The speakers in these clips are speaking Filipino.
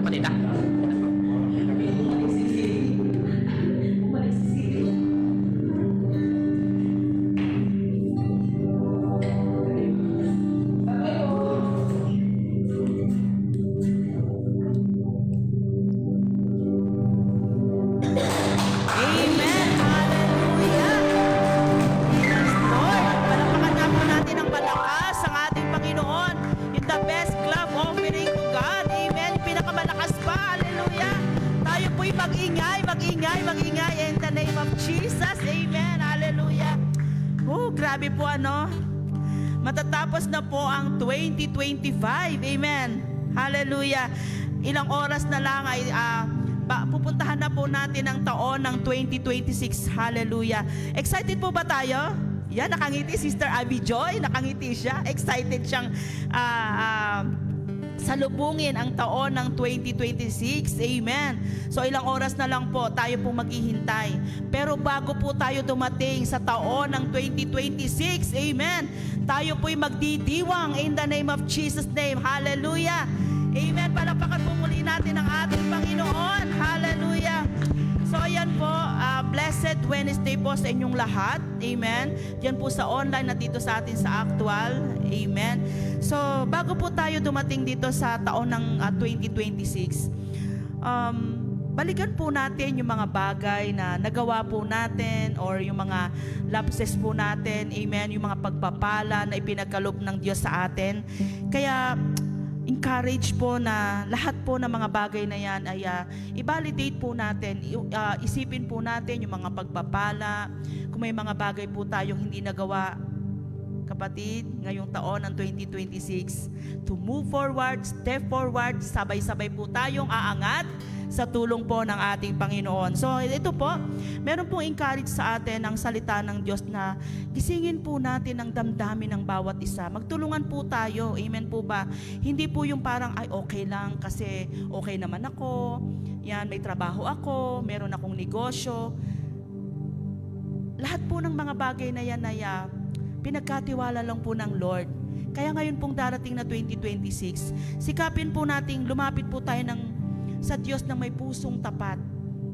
kapatid ha. Amen. Hallelujah. Yes, Lord. Palakpakan nga po natin ang malakas ang ating Panginoon. Yung the best clap offering to God. Amen. Pinakamalakas pa. Hallelujah. Tayo po'y mag-ingay in the name of Jesus. Amen. Hallelujah. Grabe po ano. Matatapos na po ang 2025. Amen. Hallelujah. Ilang oras na lang ay pupuntahan na po natin ang taon ng 2026. Hallelujah. Excited po ba tayo? Yan, nakangiti Sister Abby Joy. Nakangiti siya. Excited siyang salubungin ang taon ng 2026. Amen. So ilang oras na lang po tayo po maghihintay. Pero bago po tayo dumating sa taon ng 2026, amen, tayo po'y magdidiwang in the name of Jesus' name. Hallelujah. Amen. Palakpakan po muli natin ang ating Panginoon. Hallelujah. So ayan po, blessed Wednesday po sa inyong lahat. Amen. Yan po sa online at dito sa atin sa actual. Amen. So bago po tayo dumating dito sa taon ng 2026, balikan po natin yung mga bagay na nagawa po natin or yung mga lapses po natin. Amen. Yung mga pagpapala na ipinagkaloob ng Diyos sa atin. Kaya encourage po na lahat po ng mga bagay na yan ay i-validate po natin, isipin po natin yung mga pagpapala, kung may mga bagay po tayong hindi nagawa, kapatid, ngayong taon ng 2026, to move forward, step forward, sabay-sabay po tayong aangat sa tulong po ng ating Panginoon. So ito po, meron pong encourage sa atin ang salita ng Diyos na gisingin po natin ang damdamin ng bawat isa. Magtulungan po tayo. Amen po ba? Hindi po yung parang ay okay lang kasi okay naman ako. Yan, may trabaho ako, meron akong negosyo. Lahat po ng mga bagay na yan ay pinagkatiwala lang po ng Lord. Kaya ngayon pong darating na 2026, sikapin po nating lumapit po tayo sa Diyos na may pusong tapat.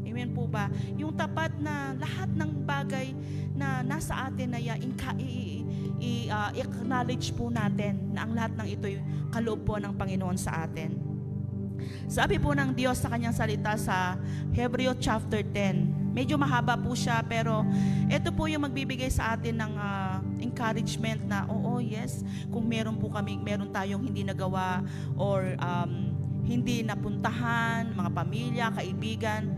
Amen po ba? Yung tapat na lahat ng bagay na nasa atin na i-acknowledge po natin na ang lahat ng ito'y kaloob po ng Panginoon sa atin. Sabi po ng Diyos sa kanyang salita sa Hebreo chapter 10. Medyo mahaba po siya pero ito po yung magbibigay sa atin ng encouragement na yes, kung meron tayong hindi nagawa or hindi napuntahan, mga pamilya, kaibigan,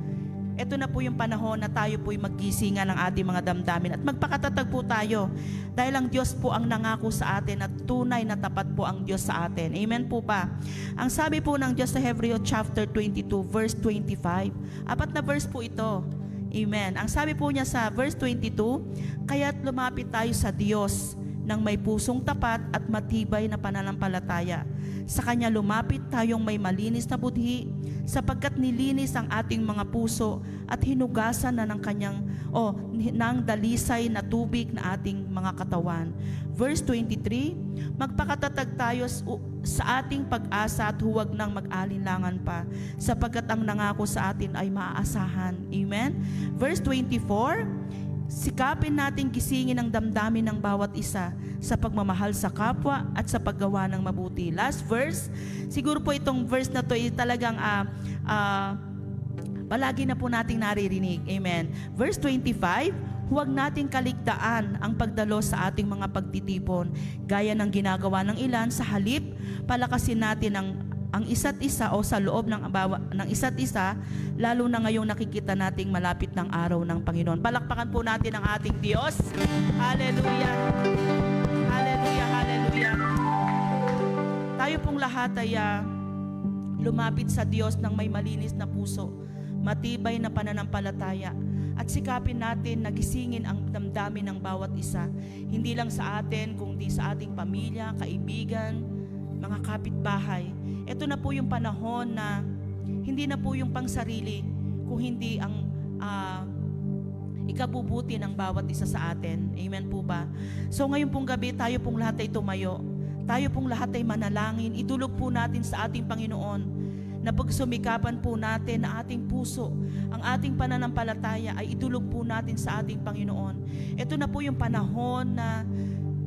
ito na po yung panahon na tayo po'y maggisingan ng ating mga damdamin at magpakatatag po tayo dahil ang Diyos po ang nangako sa atin at tunay na tapat po ang Diyos sa atin. Amen po ba? Ang sabi po ng Diyos sa Hebreo chapter 22 verse 25, apat na verse po ito. Amen. Ang sabi po niya sa verse 22, kaya't lumapit tayo sa Diyos ng may pusong tapat at matibay na pananampalataya. Sa Kanya lumapit tayong may malinis na budhi, sapagkat nilinis ang ating mga puso at hinugasan na ng ng dalisay na tubig na ating mga katawan. Verse 23, magpakatatag tayo sa ating pag-asa at huwag nang mag-alinlangan pa, sapagkat ang nangako sa atin ay maaasahan. Amen? Verse 24, sikapin natin gisingin ang damdamin ng bawat isa sa pagmamahal sa kapwa at sa paggawa ng mabuti. Last verse, siguro po itong verse na to ay talagang palagi na po nating naririnig. Amen. Verse 25, huwag nating kaligtaan ang pagdalo sa ating mga pagtitipon, gaya ng ginagawa ng ilan. Sa halip, palakasin natin ang isa't isa o sa loob ng isa't isa, lalo na ngayong nakikita nating malapit ng araw ng Panginoon. Palakpakan po natin ang ating Diyos. Hallelujah. Hallelujah, hallelujah. Tayo pong lahat ay lumapit sa Diyos ng may malinis na puso, matibay na pananampalataya, at sikapin natin na gisingin ang damdamin ng bawat isa, hindi lang sa atin, kundi sa ating pamilya, kaibigan, mga kapitbahay. Ito na po yung panahon na hindi na po yung pangsarili, kung hindi ang ikabubuti ng bawat isa sa atin. Amen po ba? So ngayon pong gabi, tayo pong lahat ay tumayo. Tayo pong lahat ay manalangin. Itulog po natin sa ating Panginoon na pagsumikapan po natin na ating puso, ang ating pananampalataya ay idulog po natin sa ating Panginoon. Ito na po yung panahon na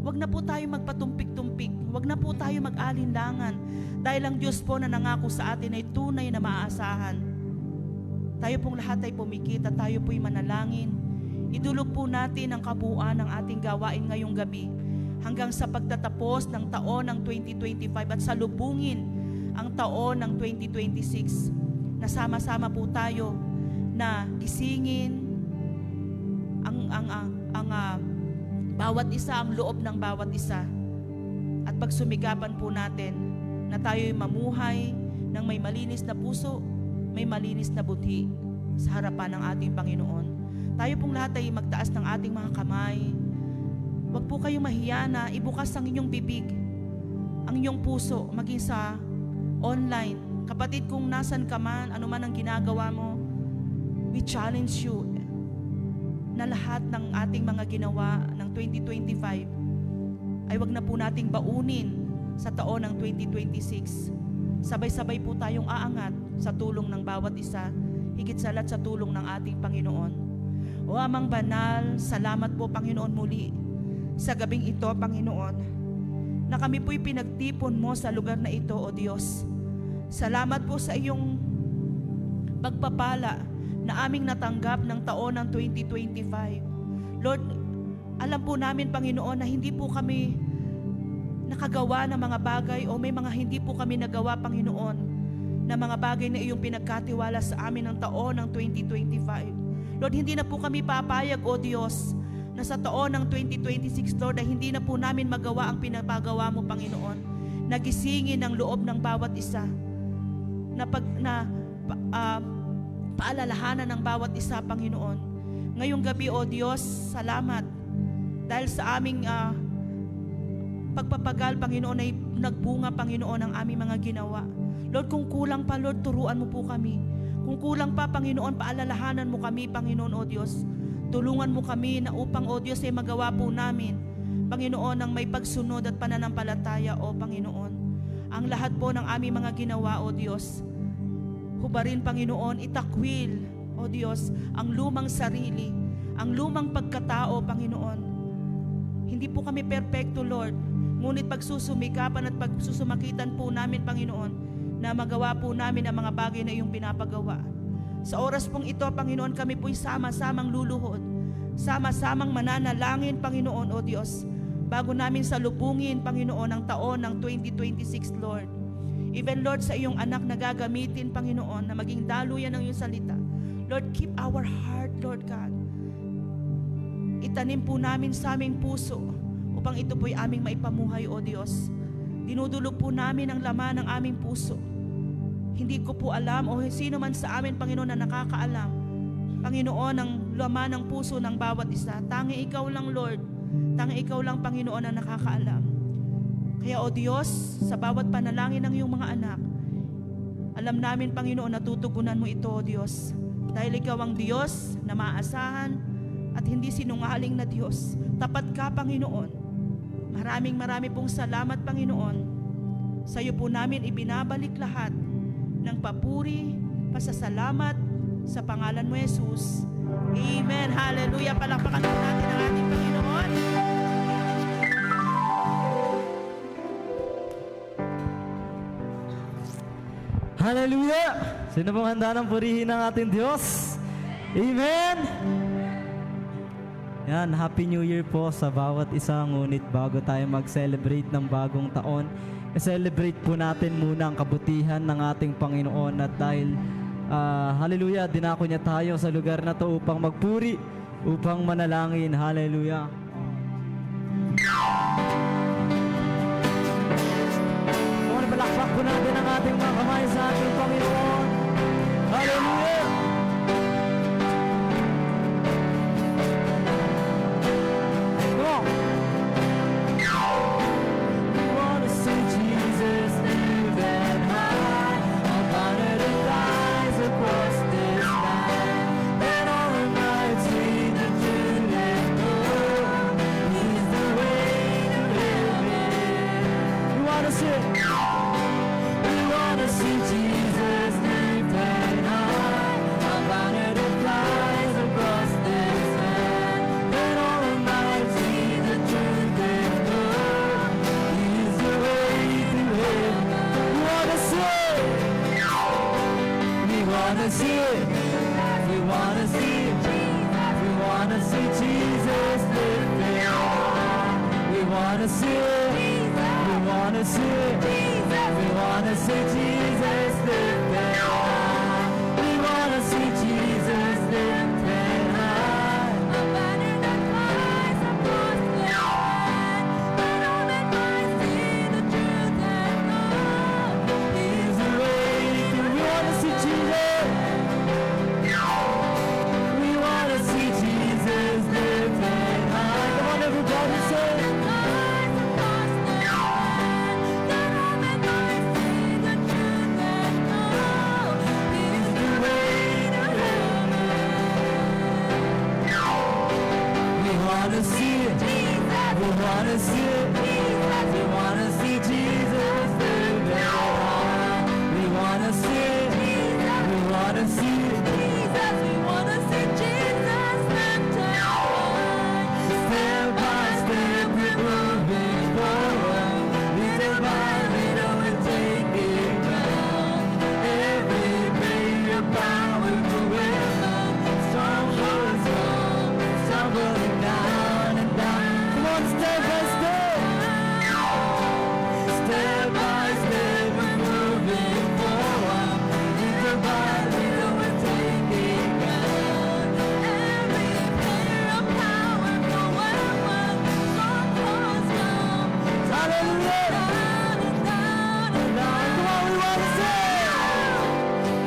wag na po tayo magpatumpik-tumpik, wag na po tayo mag-alinlangan, dahil ang Diyos po na nangako sa atin ay tunay na maaasahan. Tayo pong lahat ay pumikit at tayo po'y manalangin. Idulog po natin ang kabuuan ng ating gawain ngayong gabi hanggang sa pagtatapos ng taon ng 2025 at salubungin ang taon ng 2026. Nasama-sama po tayo na gisingin ang bawat isa, ang loob ng bawat isa, at pagsumikapan po natin na tayo'y mamuhay ng may malinis na puso, may malinis na buti sa harapan ng ating Panginoon. Tayo pong lahat ay magtaas ng ating mga kamay. Huwag po kayong mahiya na ibukas ang inyong bibig, ang inyong puso, maging sa online. Kapatid, kung nasan ka man, ano man ang ginagawa mo, we challenge you na lahat ng ating mga ginawa ng 2025 ay wag na po nating baunin sa taon ng 2026. Sabay-sabay po tayong aangat sa tulong ng bawat isa, higit sa lahat sa tulong ng ating Panginoon. O Amang Banal, salamat po Panginoon muli sa gabing ito, Panginoon, na kami po'y pinagtipon mo sa lugar na ito, O Diyos. Salamat po sa iyong pagpapala na aming natanggap ng taon ng 2025. Lord, alam po namin, Panginoon, na hindi po kami nakagawa ng mga bagay o may mga hindi po kami nagawa, Panginoon, na mga bagay na iyong pinagkatiwala sa amin ng taon ng 2025. Lord, hindi na po kami papayag, O Diyos, na sa taon ng 2026, Lord, ay hindi na po namin magawa ang pinapagawa mo, Panginoon. Nagisingin ang loob ng bawat isa na paalalahanan ng bawat isa, Panginoon. Ngayong gabi, O Diyos, salamat dahil sa aming pagpapagal, Panginoon, ay nagbunga, Panginoon, ang aming mga ginawa. Lord, kung kulang pa, Lord, turuan mo po kami. Kung kulang pa, Panginoon, paalalahanan mo kami, Panginoon, O Diyos. Tulungan mo kami na upang, O Diyos, ay magawa po namin, Panginoon, ng may pagsunod at pananampalataya, O Panginoon. Ang lahat po ng aming mga ginawa, O Diyos, hubarin, Panginoon, itakwil, O Diyos, ang lumang sarili, ang lumang pagkatao, Panginoon. Hindi po kami perpekto, Lord, ngunit pagsusumikapan at pagsusumakitan po namin, Panginoon, na magawa po namin ang mga bagay na iyong pinapagawa. Sa oras pong ito, Panginoon, kami po'y sama-samang luluhod, sama-samang mananalangin, Panginoon, O Diyos, bago namin salubungin, Panginoon, ang taon ng 2026, Lord. Even, Lord, sa iyong anak na gagamitin, Panginoon, na maging daluyan ng iyong salita. Lord, keep our heart, Lord God. Itanim po namin sa aming puso upang ito po'y aming maipamuhay, O Diyos. Dinudulog po namin ang laman ng aming puso. Hindi ko po alam o sino man sa amin, Panginoon, na nakakaalam, Panginoon, ang laman ng puso ng bawat isa. Tangi ikaw lang, Lord. Tangi ikaw lang, Panginoon, na nakakaalam. Kaya, O Diyos, sa bawat panalangin ng iyong mga anak, alam namin, Panginoon, natutugunan mo ito, O Diyos. Dahil ikaw ang Diyos na maaasahan at hindi sinungaling na Diyos. Tapat ka, Panginoon. Maraming pong salamat, Panginoon. Sa iyo po namin ibinabalik lahat ng papuri, pasasalamat sa pangalan mo, Jesus. Amen. Hallelujah. Palakpakan po natin ang ating Panginoon. Hallelujah! Sino pong handa ng purihin ng ating Diyos? Amen! Yan, Happy New Year po sa bawat isa. Ngunit bago tayo mag-celebrate ng bagong taon, i-celebrate po natin muna ang kabutihan ng ating Panginoon. At dahil, hallelujah, dinako niya tayo sa lugar na to upang magpuri, upang manalangin. Hallelujah! Palakpak po natin ang ating mga kamay sa ating Panginoon. Hallelujah! Come on! We want to see Jesus live and high, up under the skies across this night. And all the nights lead to and go. He's the way to heaven. We want to see. See Jesus wanna see it. We wanna see it. We wanna see Jesus lifted high. We wanna see Jesus lifted high. A banner that flies across the land, that all men might see the truth and know He's the way. We wanna see Jesus. We wanna see Jesus lifted high. Come on, everybody, say it. flies across the land, that all men might see the truth and know He's the way to heaven. We wanna see it. Jesus, We wanna see it. Jesus, We wanna see Jesus lifted high. We wanna see it. We wanna see it. Jesus, we wanna see Jesus lifted high. Step by step, we're moving forward. Little by little, we're taking ground. Every day, your power will strongholds fall, stumbling down and down. Come on, step by step. Step by step, we're moving forward. Little by little, we're taking ground. Every prayer of power will work, strongholds come Hallelujah. down and down and Now, come on, we wanna see.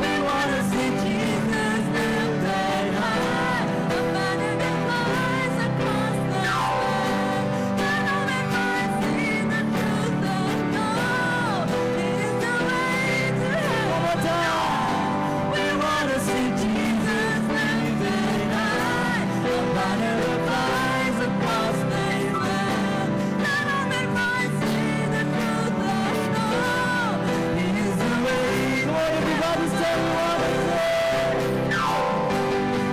We wanna see Jesus lifted high. a banner that flies across the land, that all men might see the truth and know He's the way to One more heaven. time. We wanna see Jesus lifted high. A banner that flies across the land. That all men might see the truth and know He is the way. Come on, everybody, say we wanna see.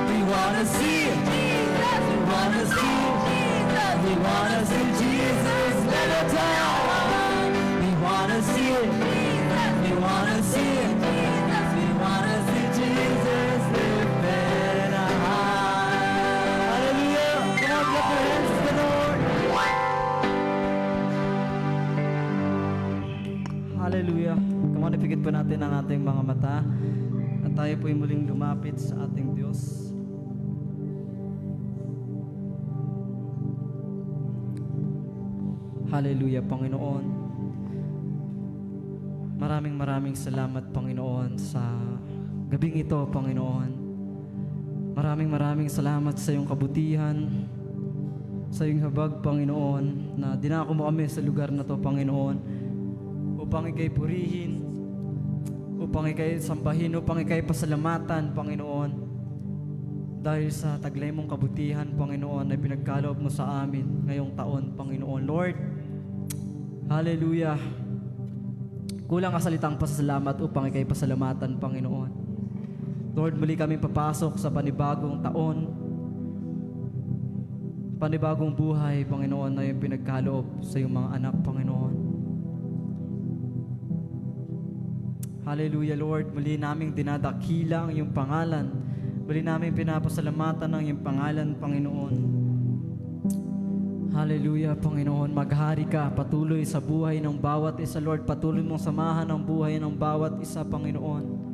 We wanna see it. Jesus, We wanna see it. Jesus, We wanna see Jesus lifted high. We wanna see it. We wanna see it. We wanna see Jesus lifted high. Hallelujah. Come on, clap your hands to the Lord. Hallelujah. Come on, ipikit po natin ang ating mga mata at tayo po'y muling lumapit sa ating Diyos. Hallelujah, Panginoon. Maraming salamat, Panginoon, sa gabing ito, Panginoon. Maraming salamat sa iyong kabutihan, sa iyong habag, Panginoon, na dinako mo kami sa lugar na to, Panginoon, upang ikay purihin, upang ikay sambahin, upang ikay pasalamatan, Panginoon, dahil sa taglay mong kabutihan, Panginoon, na pinagkaloob mo sa amin ngayong taon, Panginoon. Lord, hallelujah. Kulang ang salitang pasasalamat upang ikay pasalamatan, Panginoon. Lord, muli kami papasok sa panibagong taon, panibagong buhay, Panginoon, na yung pinagkaloob sa iyong mga anak, Panginoon. Hallelujah, Lord. Muli naming dinadakila ang iyong pangalan. Muli namin pinapasalamatan ang iyong pangalan, Panginoon. Hallelujah, Panginoon. Maghari ka patuloy sa buhay ng bawat isa, Lord. Patuloy mong samahan ang buhay ng bawat isa, Panginoon.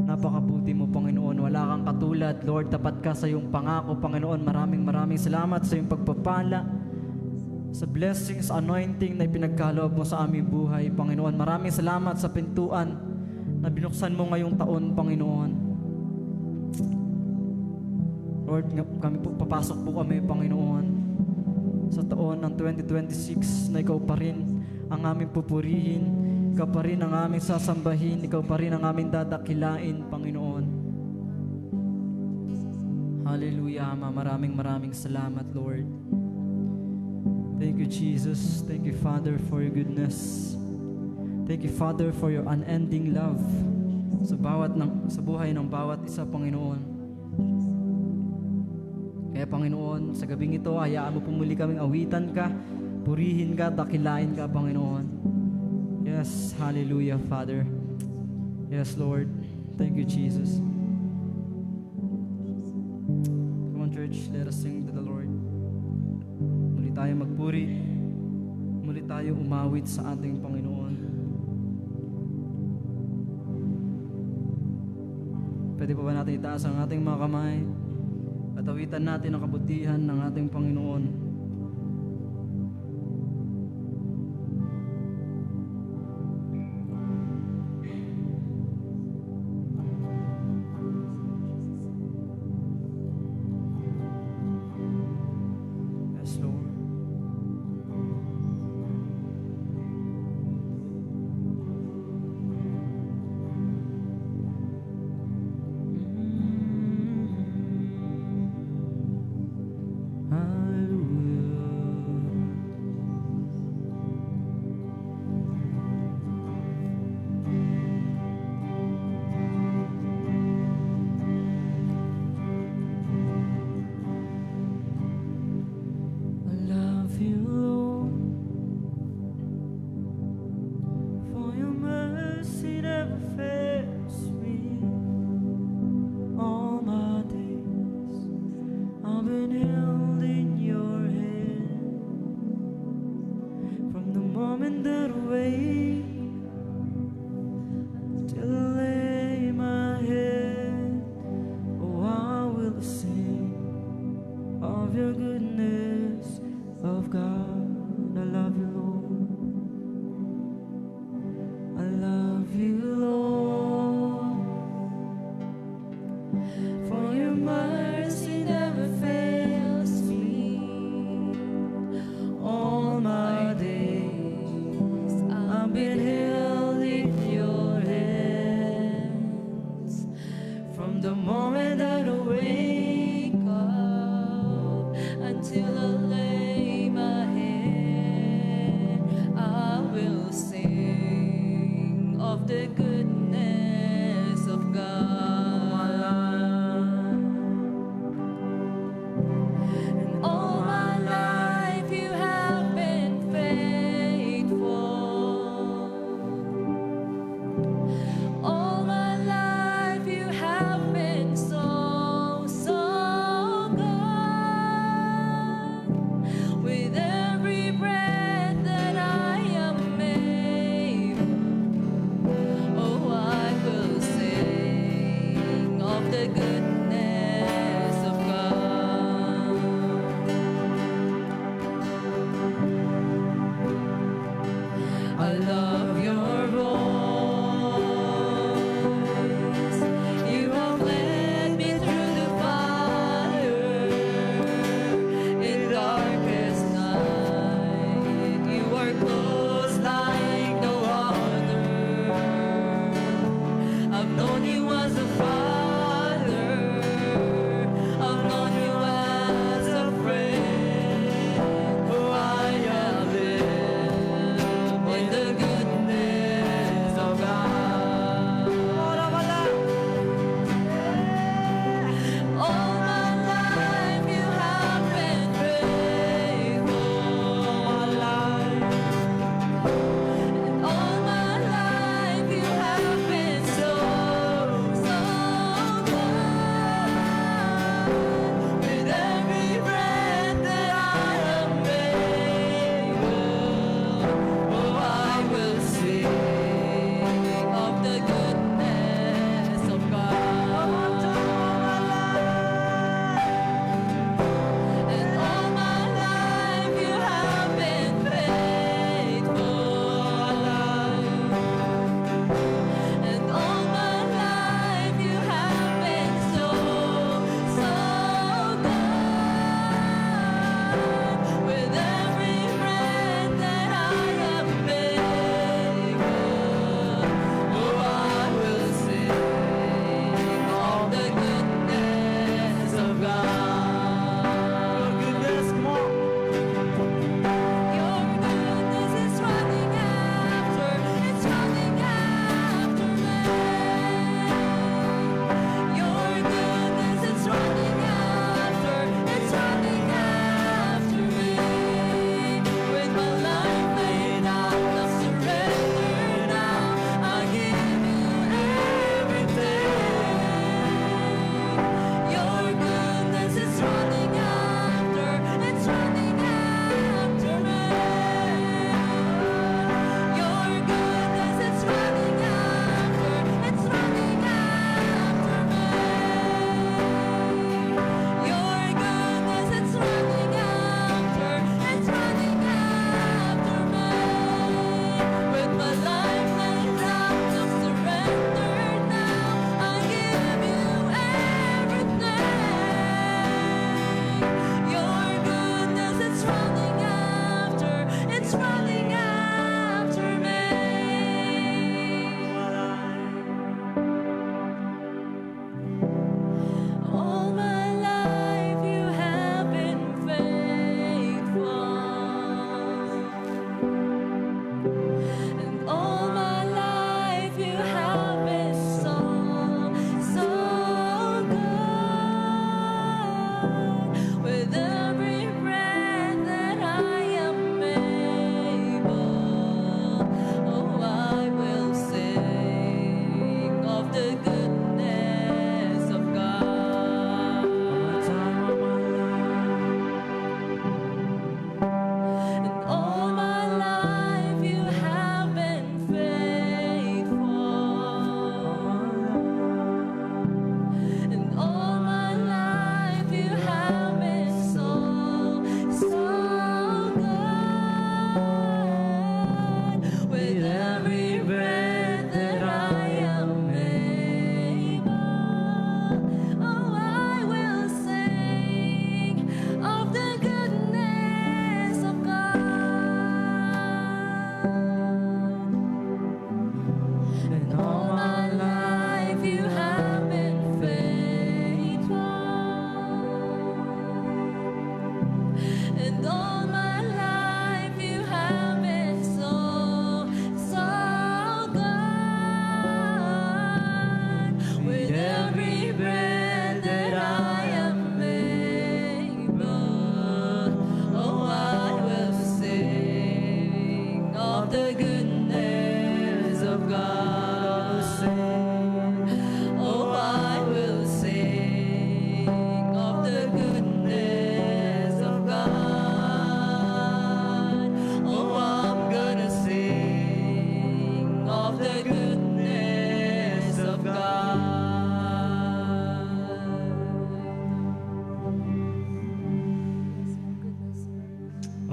Napakabuti mo, Panginoon. Wala kang katulad, Lord. Tapat ka sa iyong pangako, Panginoon. Maraming salamat sa iyong pagpapala, sa blessings, anointing na ipinagkaloob mo sa aming buhay, Panginoon. Maraming salamat sa pintuan na binuksan mo ngayong taon, Panginoon. Lord, papasok po kami, Panginoon, sa taon ng 2026 na ikaw pa rin ang aming pupurihin, ikaw pa rin ang aming sasambahin, ikaw pa rin ang aming dadakilain, Panginoon. Hallelujah, Ama. Maraming salamat, Lord. Thank you, Jesus. Thank you, Father, for your goodness. Thank you, Father, for your unending love sa buhay ng bawat isa, Panginoon. Kaya, Panginoon, sa gabing ito, hayaan mo pumuli kaming awitan ka, purihin ka, dakilain ka, Panginoon. Yes, hallelujah, Father. Yes, Lord. Thank you, Jesus. Come on, church, let us sing to the Lord. Muli tayo magpuri, muli tayo umawit sa ating Panginoon. Pwede pa ba natin itaas ang ating mga kamay at awitan natin ang kabutihan ng ating Panginoon? Yes, Lord. Hallelujah.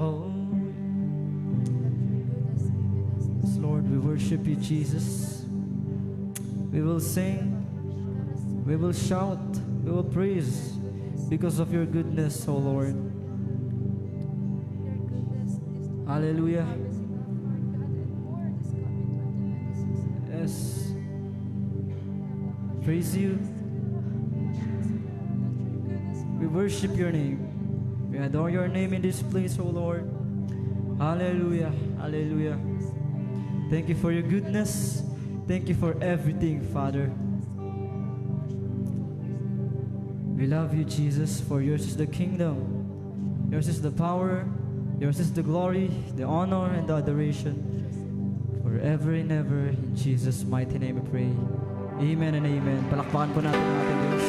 Oh, yes, Lord, we worship you, Jesus. We will sing, we will shout, we will praise because of your goodness, oh Lord. Hallelujah. Yes. Praise you. We worship your name. We adore your name in this place, oh Lord. Hallelujah. Hallelujah. Thank you for your goodness. Thank you for everything, Father. We love you, Jesus, for yours is the kingdom. Yours is the power. Yours is the glory, the honor, and the adoration. Forever and ever. In Jesus' mighty name we pray. Amen and amen. Palakpakan po natin ang ating Diyos.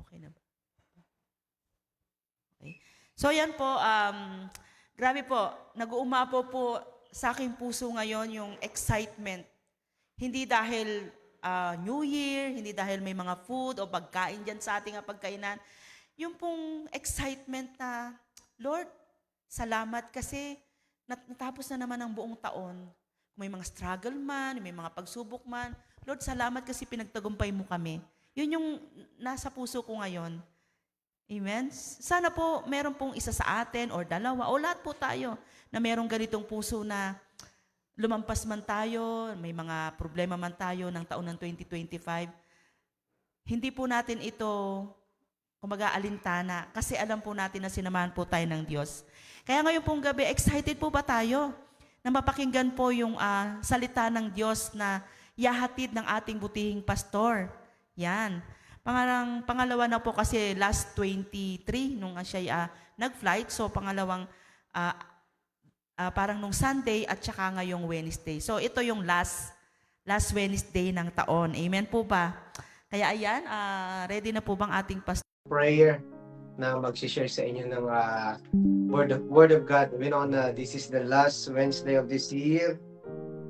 Okay na ba? Okay. So yan po, grabe po, nag-uumapo po sa aking puso ngayon yung excitement. Hindi dahil New Year, hindi dahil may mga food o pagkain dyan sa ating pagkainan. Yung pong excitement na, Lord, salamat kasi natapos na naman ang buong taon. Kung may mga struggle man, may mga pagsubok man, Lord, salamat kasi pinagtagumpay mo kami. Yun yung nasa puso ko ngayon. Amen? Sana po meron pong isa sa atin or dalawa o lahat po tayo na merong ganitong puso na lumampas man tayo, may mga problema man tayo ng taon ng 2025. Hindi po natin ito kumbaga alintana kasi alam po natin na sinamahan po tayo ng Diyos. Kaya ngayon pong gabi, excited po ba tayo na mapakinggan po yung salita ng Diyos na yahatid ng ating butihing pastor? Yan. Pangalawa na po kasi last 23 nung siya nag-flight. So pangalawang parang nung Sunday at saka ngayong Wednesday. So ito yung last Wednesday ng taon. Amen po ba? Kaya ayan, ready na po bang ating pastor? Prayer na mag-share sa inyo ng Word of God. We know na this is the last Wednesday of this year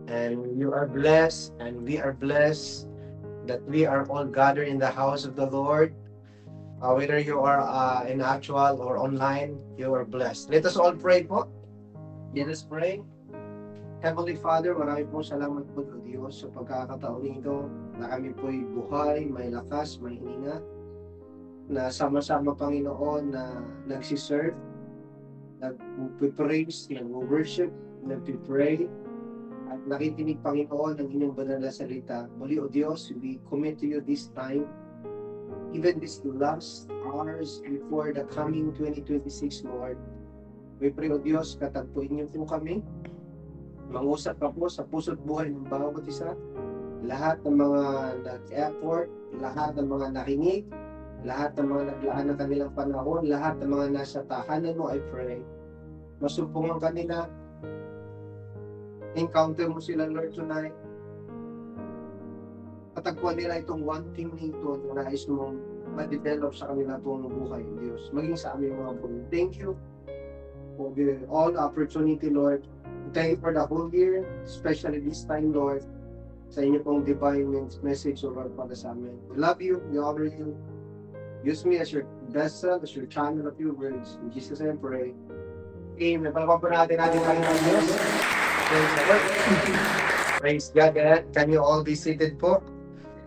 and you are blessed and we are blessed that we are all gathered in the house of the Lord. Whether you are in actual or online, you are blessed. Let us all pray po. Let us pray. Heavenly Father, marami pong salamat po o Diyos sa pagkakataon nito na kami po'y buhay, may lakas, may hininga, na sama-sama Panginoon na nagsiserve, nag-praise, nag-worship, nag-pray, at nakikinig Panginoon ng inyong banal na salita. Muli o Diyos, we commit to you this time, even this last hours before the coming 2026, Lord. We pray o Diyos, katagpuin niyo po kami, mangusap ka po sa puso't buhay ng bawat isa, lahat ng mga nag-effort, lahat ng mga nakinig, lahat ng mga naglaan ng kanilang panahon, lahat ng mga nasa tahanan mo, I pray. Masumpungan kanila, encounter mo sila, Lord, tonight. Patagpuan nila itong one thing nito na nais mong ma-develop sa kanila pong buhay, Diyos. Maging sa aming mga buhay. Thank you for all the opportunity, Lord. Thank you for the whole year, especially this time, Lord, sa inyo pong divine message, Lord, para sa amin. We love you, we honor you. Use me as your vessel, as your channel of your words. In Jesus' name, pray. Amen. Palapan po natin Panginoon Diyos. Praise the Lord. Praise God. Can you all be seated po?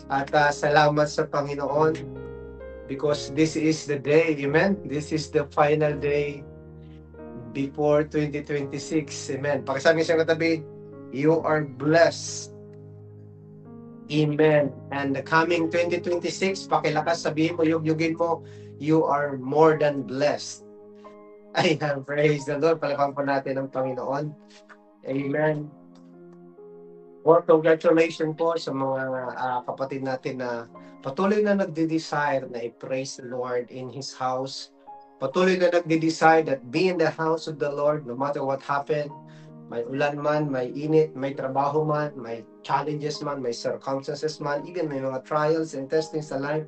At salamat sa Panginoon because this is the day, amen? This is the final day before 2026, amen? Pakisabi siya katabi, you are blessed. Amen. And the coming 2026, pakilakas, sabihin mo, yugyugin mo, you are more than blessed. Ayan, praise the Lord. Palapan po natin ang Panginoon. Amen. Well, congratulations po sa mga kapatid natin na patuloy na nagde-desire na i-praise the Lord in His house. Patuloy na nagde-desire that be in the house of the Lord no matter what happened. May ulan man, may init, may trabaho man, may challenges man, may circumstances man, even may mga trials and testings sa life.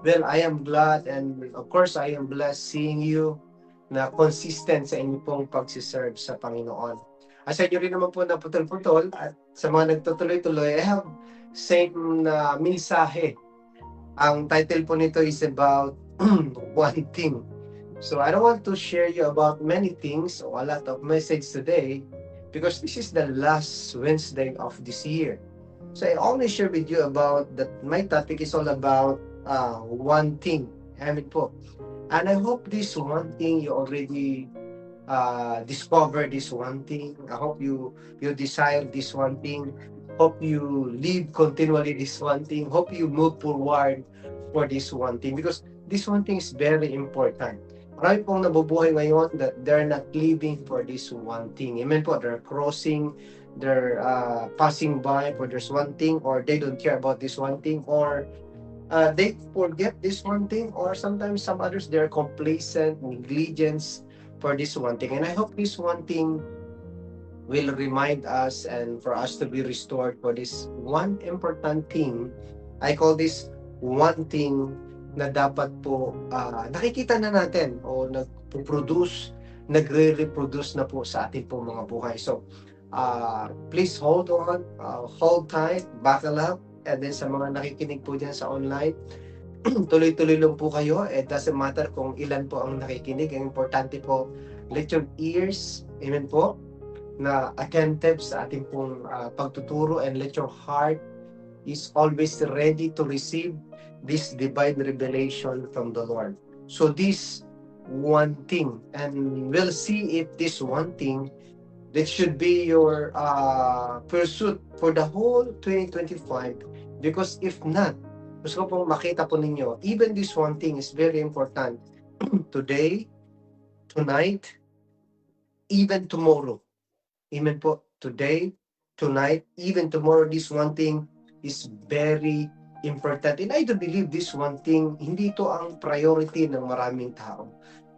Well, I am glad and of course I am blessed seeing you na consistent sa inyo pong pagsiserve sa Panginoon. Asa nyo rin naman po na putol-putol at sa mga nagtutuloy-tuloy, I have same na mensahe. Ang title po nito is about one thing. So I don't want to share you about many things or a lot of message today because this is the last Wednesday of this year. So I only share with you about that my topic is all about one thing. Amen po. And I hope this one thing you already discover this one thing. I hope you desire this one thing. Hope you live continually this one thing. Hope you move forward for this one thing because this one thing is very important. Marami pong nabubuhay ngayon that they're not living for this one thing. Amen po. They're crossing, they're passing by for this one thing, or they don't care about this one thing, or they forget this one thing, or sometimes some others they're complacent, negligence for this one thing. And I hope this one thing will remind us and for us to be restored for this one important thing. I call this one thing na dapat po nakikita na natin o nagpo-produce, nagre-reproduce na po sa ating po mga buhay. So, please hold on, hold tight, buckle up, and then sa mga nakikinig po dyan sa online, tuloy-tuloy lang po kayo. It doesn't matter kung ilan po ang nakikinig. Ang importante po, let your ears, amen po, na attentive sa ating pong pagtuturo, and let your heart is always ready to receive this divine revelation from the Lord. So this one thing, and we'll see if this one thing that should be your pursuit for the whole 2025, because if not, gusto ko pong makita po ninyo, even this one thing is very important. Today, tonight, even tomorrow. Amen po. Today, tonight, even tomorrow, this one thing is very important. And I do believe this one thing, hindi ito ang priority ng maraming tao.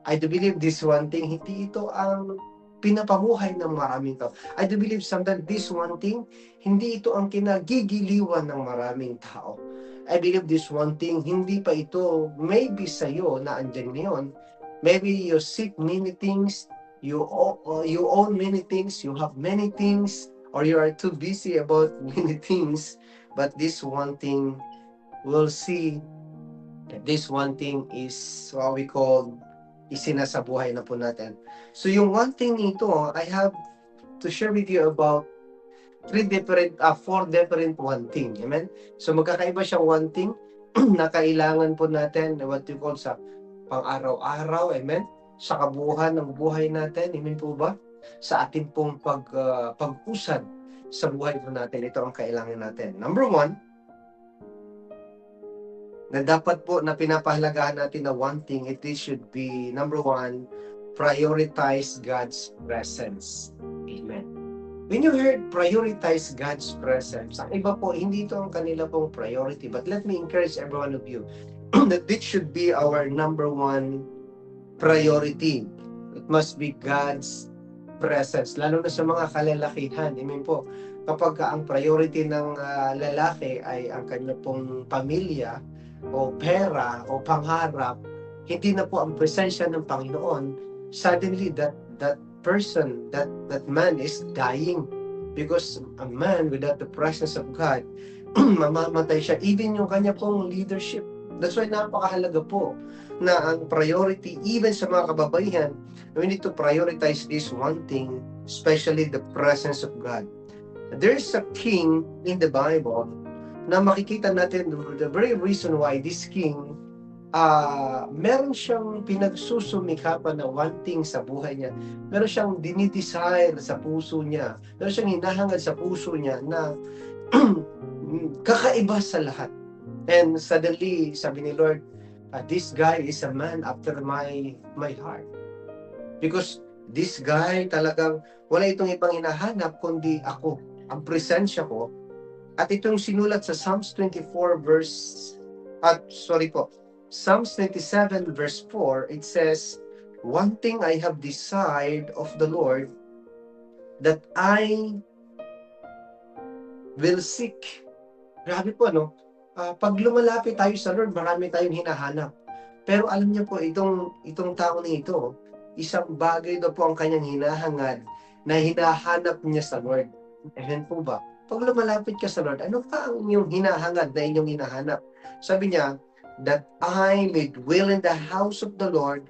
I do believe this one thing, hindi ito ang pinapamuhay ng maraming tao. I do believe sometimes this one thing, hindi ito ang kinagigiliwan ng maraming tao. I believe this one thing, hindi pa ito maybe sa'yo na andyan ngayon. Maybe you seek many things, you own many things, you have many things, or you are too busy about many things. But this one thing, we'll see that this one thing is what we call isinasabuhay na po natin. So yung one thing nito, I have to share with you about four different one thing. Amen? So magkakaiba siyang one thing na kailangan po natin, what you call sa pang-araw-araw, amen? Sa kabuuan ng buhay natin, amen po ba? Sa ating pong pag-usad sa buhay po natin, ito ang kailangan natin. Number one, na dapat po na pinapahalagahan natin na one thing, it should be, number one, prioritize God's presence. Amen. When you heard prioritize God's presence, ang iba po, hindi ito ang kanila pong priority. But let me encourage every one of you that this should be our number one priority. It must be God's presence. Lalo na sa mga kalalakihan. Amen po. Kapag ang priority ng lalaki ay ang kanya pong pamilya o pera o pangarap, hindi na po ang presensya ng Panginoon, suddenly that person, that man is dying, because a man without the presence of God, mamamatay siya, even yung kanya pong leadership. That's why napakahalaga po na ang priority, even sa mga kababaihan, we need to prioritize this one thing, especially the presence of God. There's a king in the Bible na makikita natin the very reason why this king meron siyang pinagsusumikapan na one thing sa buhay niya. Meron siyang dinidesire sa puso niya. Meron siyang hinahangad sa puso niya na kakaiba sa lahat. And suddenly, sabi ni Lord, this guy is a man after my heart. Because this guy talagang wala itong ibang hinahanap kundi ako, ang presensya ko. At itong sinulat sa Psalms 24 Psalms 27 verse 4, it says, "One thing I have desired of the Lord, that I will seek." Grabe po, no? Pag lumalapit tayo sa Lord, marami tayong hinahanap. Pero alam niyo po, itong tao na ito, isang bagay daw po ang kanyang hinahangad na hinahanap niya sa Lord. Amen po ba? Pag lumalapit ka sa Lord, ano pa ang inyong hinahangad na inyong hinahanap? Sabi niya, that I may dwell in the house of the Lord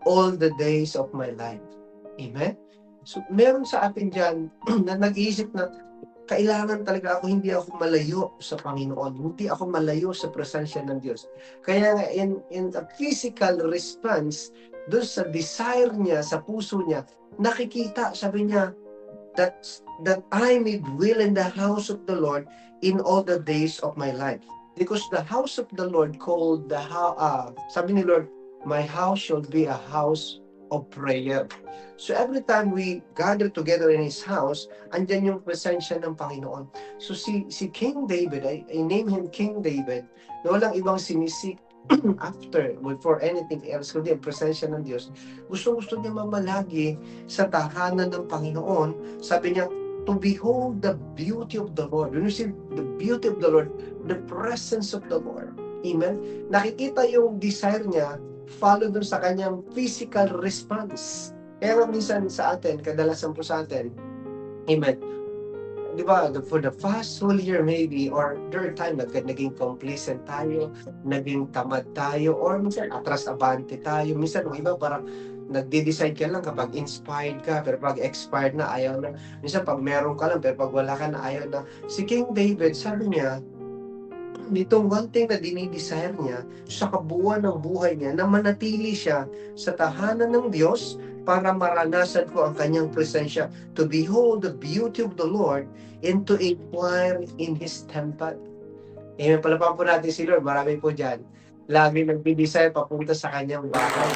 all the days of my life. Amen? So, meron sa atin dyan na nag-iisip na kailangan talaga hindi ako malayo sa Panginoon. Hindi ako malayo sa presensya ng Diyos. Kaya nga, in a physical response, doon sa desire niya, sa puso niya, nakikita, sabi niya, that I may dwell in the house of the Lord in all the days of my life. Because the house of the Lord called sabi ni Lord, my house shall be a house of prayer. So every time we gather together in His house, andyan yung presensya ng Panginoon. So si King David, I name him King David, na walang ibang sinisik before anything else, kundi ang presensya ng Diyos. Gusto niya mamalagi sa tahanan ng Panginoon. Sabi niya, to behold the beauty of the Lord. When you see the beauty of the Lord, the presence of the Lord. Amen? Nakikita yung desire niya, follow dun sa kanyang physical response. Pero minsan sa atin, kadalasan po sa atin, amen, di ba, for the past whole year maybe, or third time, naging complacent tayo, naging tamad tayo, or minsan atras-abante tayo. Minsan, yung iba parang nagde-decide ka lang kapag inspired ka, pero pag expired na, ayaw na. Minsan, pag meron ka lang, pero pag wala ka na, ayaw na. Si King David, sabi niya, nitong one thing na dinidesire niya, sa kabuuan ng buhay niya, na manatili siya sa tahanan ng Diyos, para maranasan ko ang kanyang presensya, to behold the beauty of the Lord, and to inquire in His temple. Amen. Palapan po natin si Lord. Marami po dyan. Lagi nagbe-desire papunta sa kanyang bahay.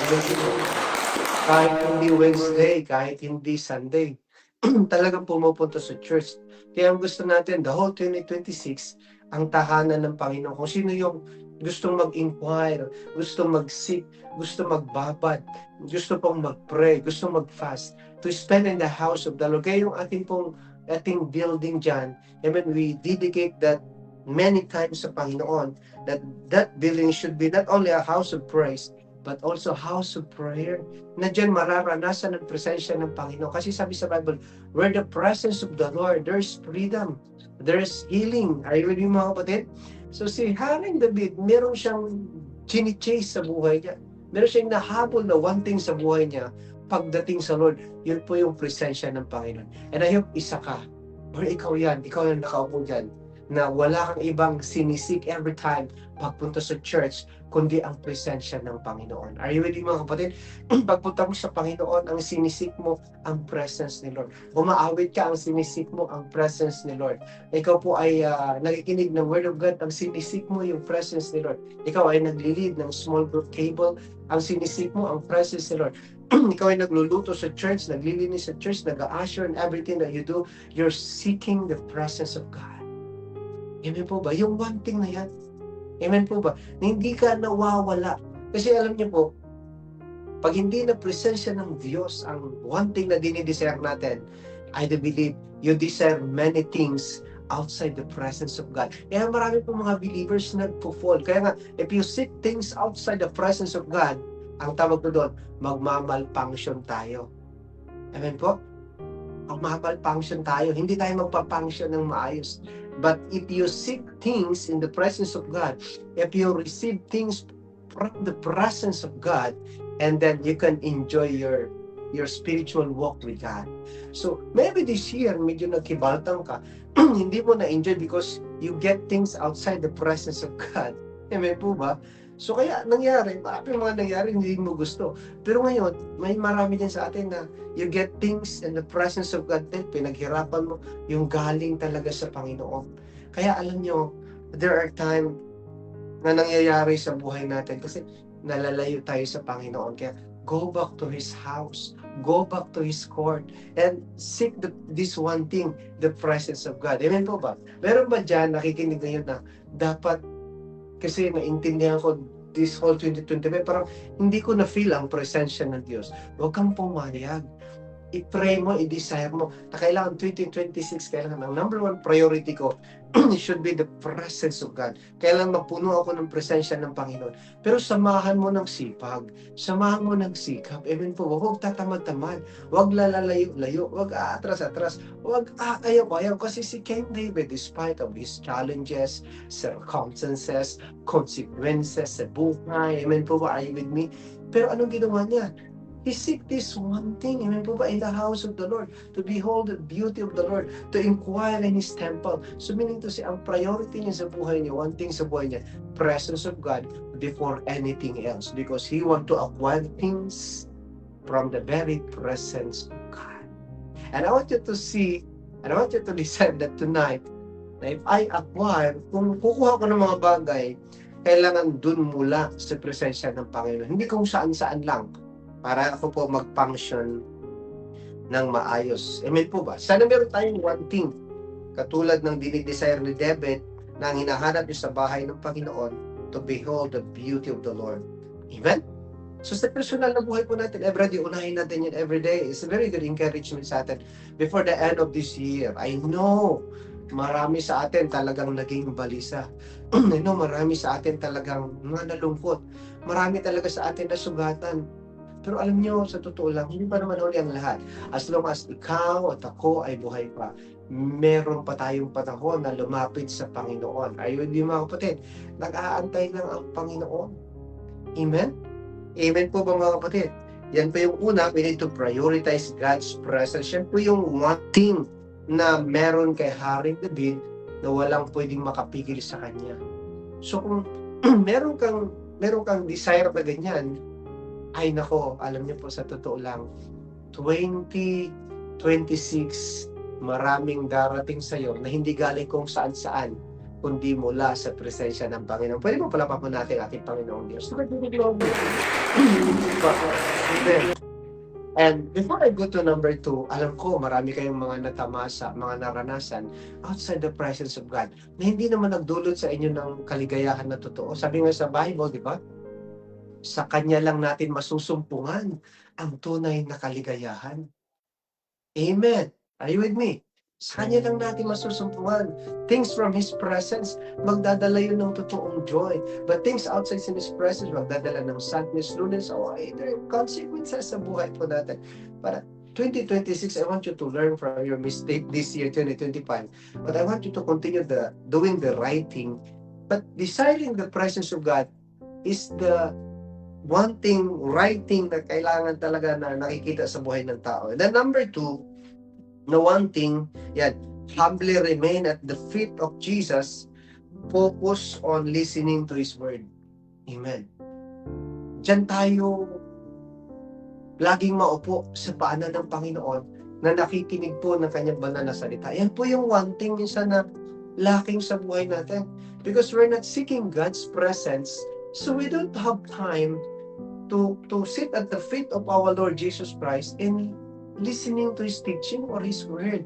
Kahit hindi Wednesday, kahit hindi Sunday. Talagang pumupunta sa church. Kaya ang gusto natin, the whole 2026, ang tahanan ng Panginoon. Kung sino yung gustong mag-inquire, gustong mag-seek, gusto magbabad, gusto pong mag-pray, gusto mag-fast, to spend in the house of the Lord. Kaya yung ating building dyan, amen, we dedicate that many times sa Panginoon, that building should be not only a house of praise, but also house of prayer, na dyan mararanasan ang presensya ng Panginoon. Kasi sabi sa Bible, where the presence of the Lord, there's freedom, there's healing. Are you with me, mga kapatid? So si Haring David, meron siyang chini-chase sa buhay niya. Meron siyang nahabol na one thing sa buhay niya. Pagdating sa Lord, yun po yung presensya ng Panginoon. And I hope isa ka, or ikaw yan nakaupo dyan, na wala kang ibang sinisik every time pagpunta sa church, kundi ang presensya ng Panginoon. Are you with me, mga kapatid? Pagpunta mo sa Panginoon, ang sinisik mo, ang presence ni Lord. Umaawit ka, ang sinisik mo, ang presence ni Lord. Ikaw po ay nakikinig ng Word of God, ang sinisik mo, yung presence ni Lord. Ikaw ay nagli-lead ng small group cable, ang sinisik mo, ang presence ni Lord. Ikaw ay nagluluto sa church, naglilinis sa church, nag-usher, and everything that you do, you're seeking the presence of God. Amen po ba? Yung one thing na yan. Amen po ba? Na hindi ka nawawala. Kasi alam niyo po, pag hindi na presensya ng Diyos ang one thing na dinidesire natin, I do believe you desire many things outside the presence of God. Kaya marami po mga believers nagpo-fall. Kaya nga, if you seek things outside the presence of God, ang tawag ko doon, magmamalfunction tayo. Amen po? Magmamalfunction tayo. Hindi tayo magpa-function ng maayos. But if you seek things in the presence of God, if you receive things from the presence of God, and then you can enjoy your spiritual walk with God. So maybe this year, medyo nagkibaltang ka, hindi mo na-enjoy because you get things outside the presence of God. Amen po ba? So kaya nangyari, yung mga nangyari, hindi mo gusto. Pero ngayon, may marami din sa atin na you get things in the presence of God, then pinaghirapan mo yung galing talaga sa Panginoon. Kaya alam nyo, there are times na nangyayari sa buhay natin kasi nalalayo tayo sa Panginoon. Kaya go back to His house. go back to His court and seek this one thing, the presence of God. Amen po ba? Meron ba dyan nakikinig ngayon na dapat, kasi naintindihan ko this whole 2025, parang hindi ko na-feel ang presensya ng Diyos. Huwag kang pumayag. I-pray mo, i-desire mo na kailangan 2026, kailangan ang number one priority ko should be the presence of God. Kailangan mapuno ako ng presensya ng Panginoon. Pero samahan mo ng sipag, samahan mo ng sikap. Amen po, huwag tatamad-tamad, huwag lalalayo-layo, huwag aatras-atras, huwag aayaw-ayaw. Kasi si King David, despite of his challenges, circumstances, consequences sa buhay, amen po ba, are you with me? Pero anong ginawa niya? He seek this one thing, amen po ba, in the house of the Lord, to behold the beauty of the Lord, to inquire in His temple. So meaning to say, ang priority niya sa buhay niya, one thing sa buhay niya, presence of God before anything else. Because he want to acquire things from the very presence of God. And I want you to see, and I want you to listen that tonight, na if I acquire, kung kukuha ko ng mga bagay, kailangan dun mula sa presensya ng Panginoon. Hindi kung saan-saan lang, para ako po mag-function ng maayos. Amen po ba? Sana meron tayong one thing, katulad ng dinidesire ni David, na ang hinahanap niyo sa bahay ng Panginoon, to behold the beauty of the Lord. Amen? So sa personal na buhay po natin, everyday, unahin natin yan everyday. It's a very good encouragement sa atin. Before the end of this year, I know, marami sa atin talagang naging balisa. I know, marami sa atin talagang nalungkot. Marami talaga sa atin na sugatan. Pero alam nyo, sa totoo lang, hindi pa naman huli ang lahat. As long as ikaw at ako ay buhay pa, meron pa tayong panahon na lumapit sa Panginoon. Ayun din mga kapatid, nag-aantay lang ang Panginoon. Amen? Amen po ba mga kapatid? Yan po yung una, we need to prioritize God's presence. Yan po yung one thing na meron kay Haring David na walang pwedeng makapigil sa kanya. So kung meron kang desire na ganyan, ay nako, alam niyo po sa totoo lang, 2026, maraming darating sa iyo na hindi galing kung saan-saan, kundi mula sa presensya ng Panginoon. Pwede mo pala pa po natin ating Panginoong Diyos. And before I go to number 2, alam ko marami kayong mga natamasa, mga naranasan outside the presence of God na hindi naman nagdulot sa inyo ng kaligayahan na totoo. Sabi nga sa Bible, di ba? Sa Kanya lang natin masusumpungan ang tunay na kaligayahan. Amen. Are you with me? Sa Kanya lang natin masusumpungan. Things from His presence, magdadala yun ng totoong joy. But things outside His presence, magdadala ng sadness, loneliness, there are consequences sa buhay po natin. Para 2026, I want you to learn from your mistake this year, 2025. But I want you to continue doing the right thing. But desiring the presence of God is the one thing, right thing na kailangan talaga na nakikita sa buhay ng tao. And then number 2, na one thing, yan, humbly remain at the feet of Jesus, focus on listening to His word. Amen. Diyan tayo laging maupo sa paanan ng Panginoon na nakikinig po ng Kanyang banal na salita. Yan po yung one thing minsan na lacking sa buhay natin. Because we're not seeking God's presence, so we don't have time to sit at the feet of our Lord Jesus Christ and listening to His teaching or His word.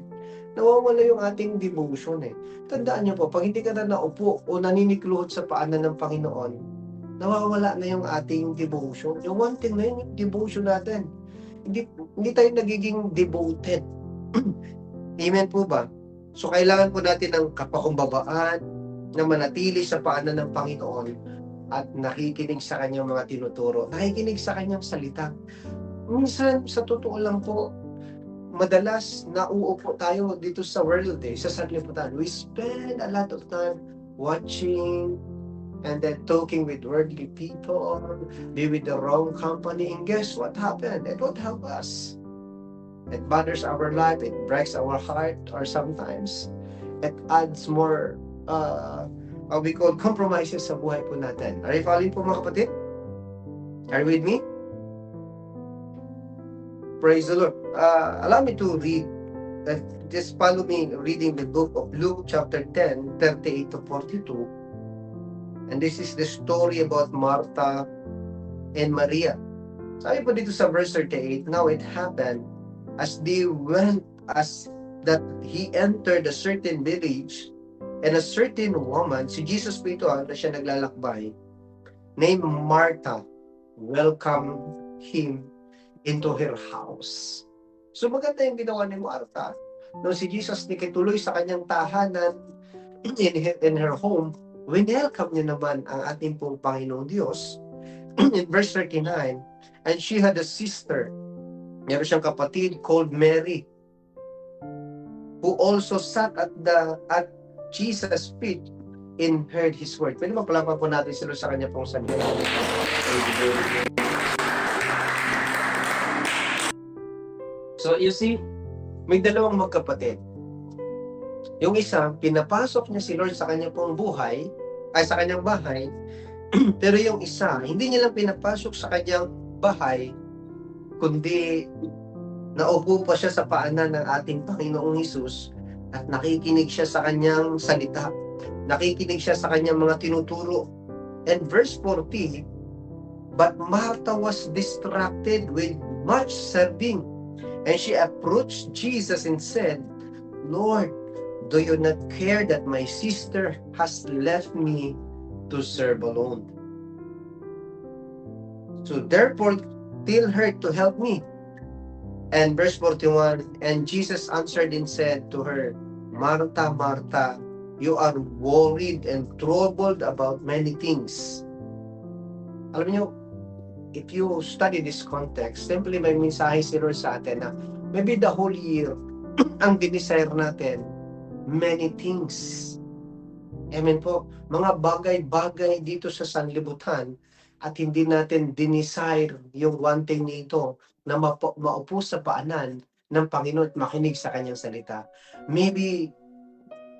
Nawawala yung ating devotion eh. Tandaan niyo po, pag hindi ka na naupo o naninikluhod sa paanan ng Panginoon, nawawala na yung ating devotion. Yung one thing na yun, yung devotion natin. Hindi tayo nagiging devoted. Amen po ba? So kailangan po natin ng kapakumbabaan na manatili sa paanan ng Panginoon at nakikinig sa Kanyang mga tinuturo, nakikinig sa Kanyang salita. Minsan, sa totoo lang po, madalas nauupo tayo dito sa world sa sanlibutan. We spend a lot of time watching and then talking with worldly people, be with the wrong company, and guess what happened? It won't help us. It bothers our life, it breaks our heart, or sometimes it adds more we call compromises sa buhay po natin. Are you following po mga kapatid? Are you with me? Praise the Lord. Allow me to read, just follow me reading the book of Luke chapter 10, 38 to 42. And this is the story about Martha and Maria. Sabi po dito sa verse 38, now it happened as they went, as that he entered a certain village, and a certain woman, si Jesus po ito na siya naglalakbay, named Martha, welcomed him into her house. So maganda yung ginawa ni Martha. Nung si Jesus nikituloy sa kanyang tahanan, in her home, winelcome niya naman ang ating pong Panginoong Diyos. In verse 39, and she had a sister, meron siyang kapatid called Mary, who also sat at Jesus' feet and heard his word. Pwede mapalaman po natin sila sa kanya pong salita. So you see, may dalawang magkapatid. Yung isa, pinapasok niya si Lord sa kanya pong buhay, ay sa kanyang bahay, pero yung isa, hindi niya lang pinapasok sa kanyang bahay, kundi naupo pa siya sa paanan ng ating Panginoong Hesus at nakikinig siya sa kanyang salita. Nakikinig siya sa kanyang mga tinuturo. And verse 40, but Martha was distracted with much serving. And she approached Jesus and said, Lord, do you not care that my sister has left me to serve alone? So therefore, tell her to help me. And verse 41, and Jesus answered and said to her, Martha, Martha, you are worried and troubled about many things. Alam niyo, if you study this context, simply may mensahe si Lord sa atin na maybe the whole year, ang dinesire natin, many things. Amen po. Mga bagay-bagay dito sa sanlibutan at hindi natin dinesire yung one thing nito na maupo sa paanan ng Panginoon at makinig sa kanyang salita. Maybe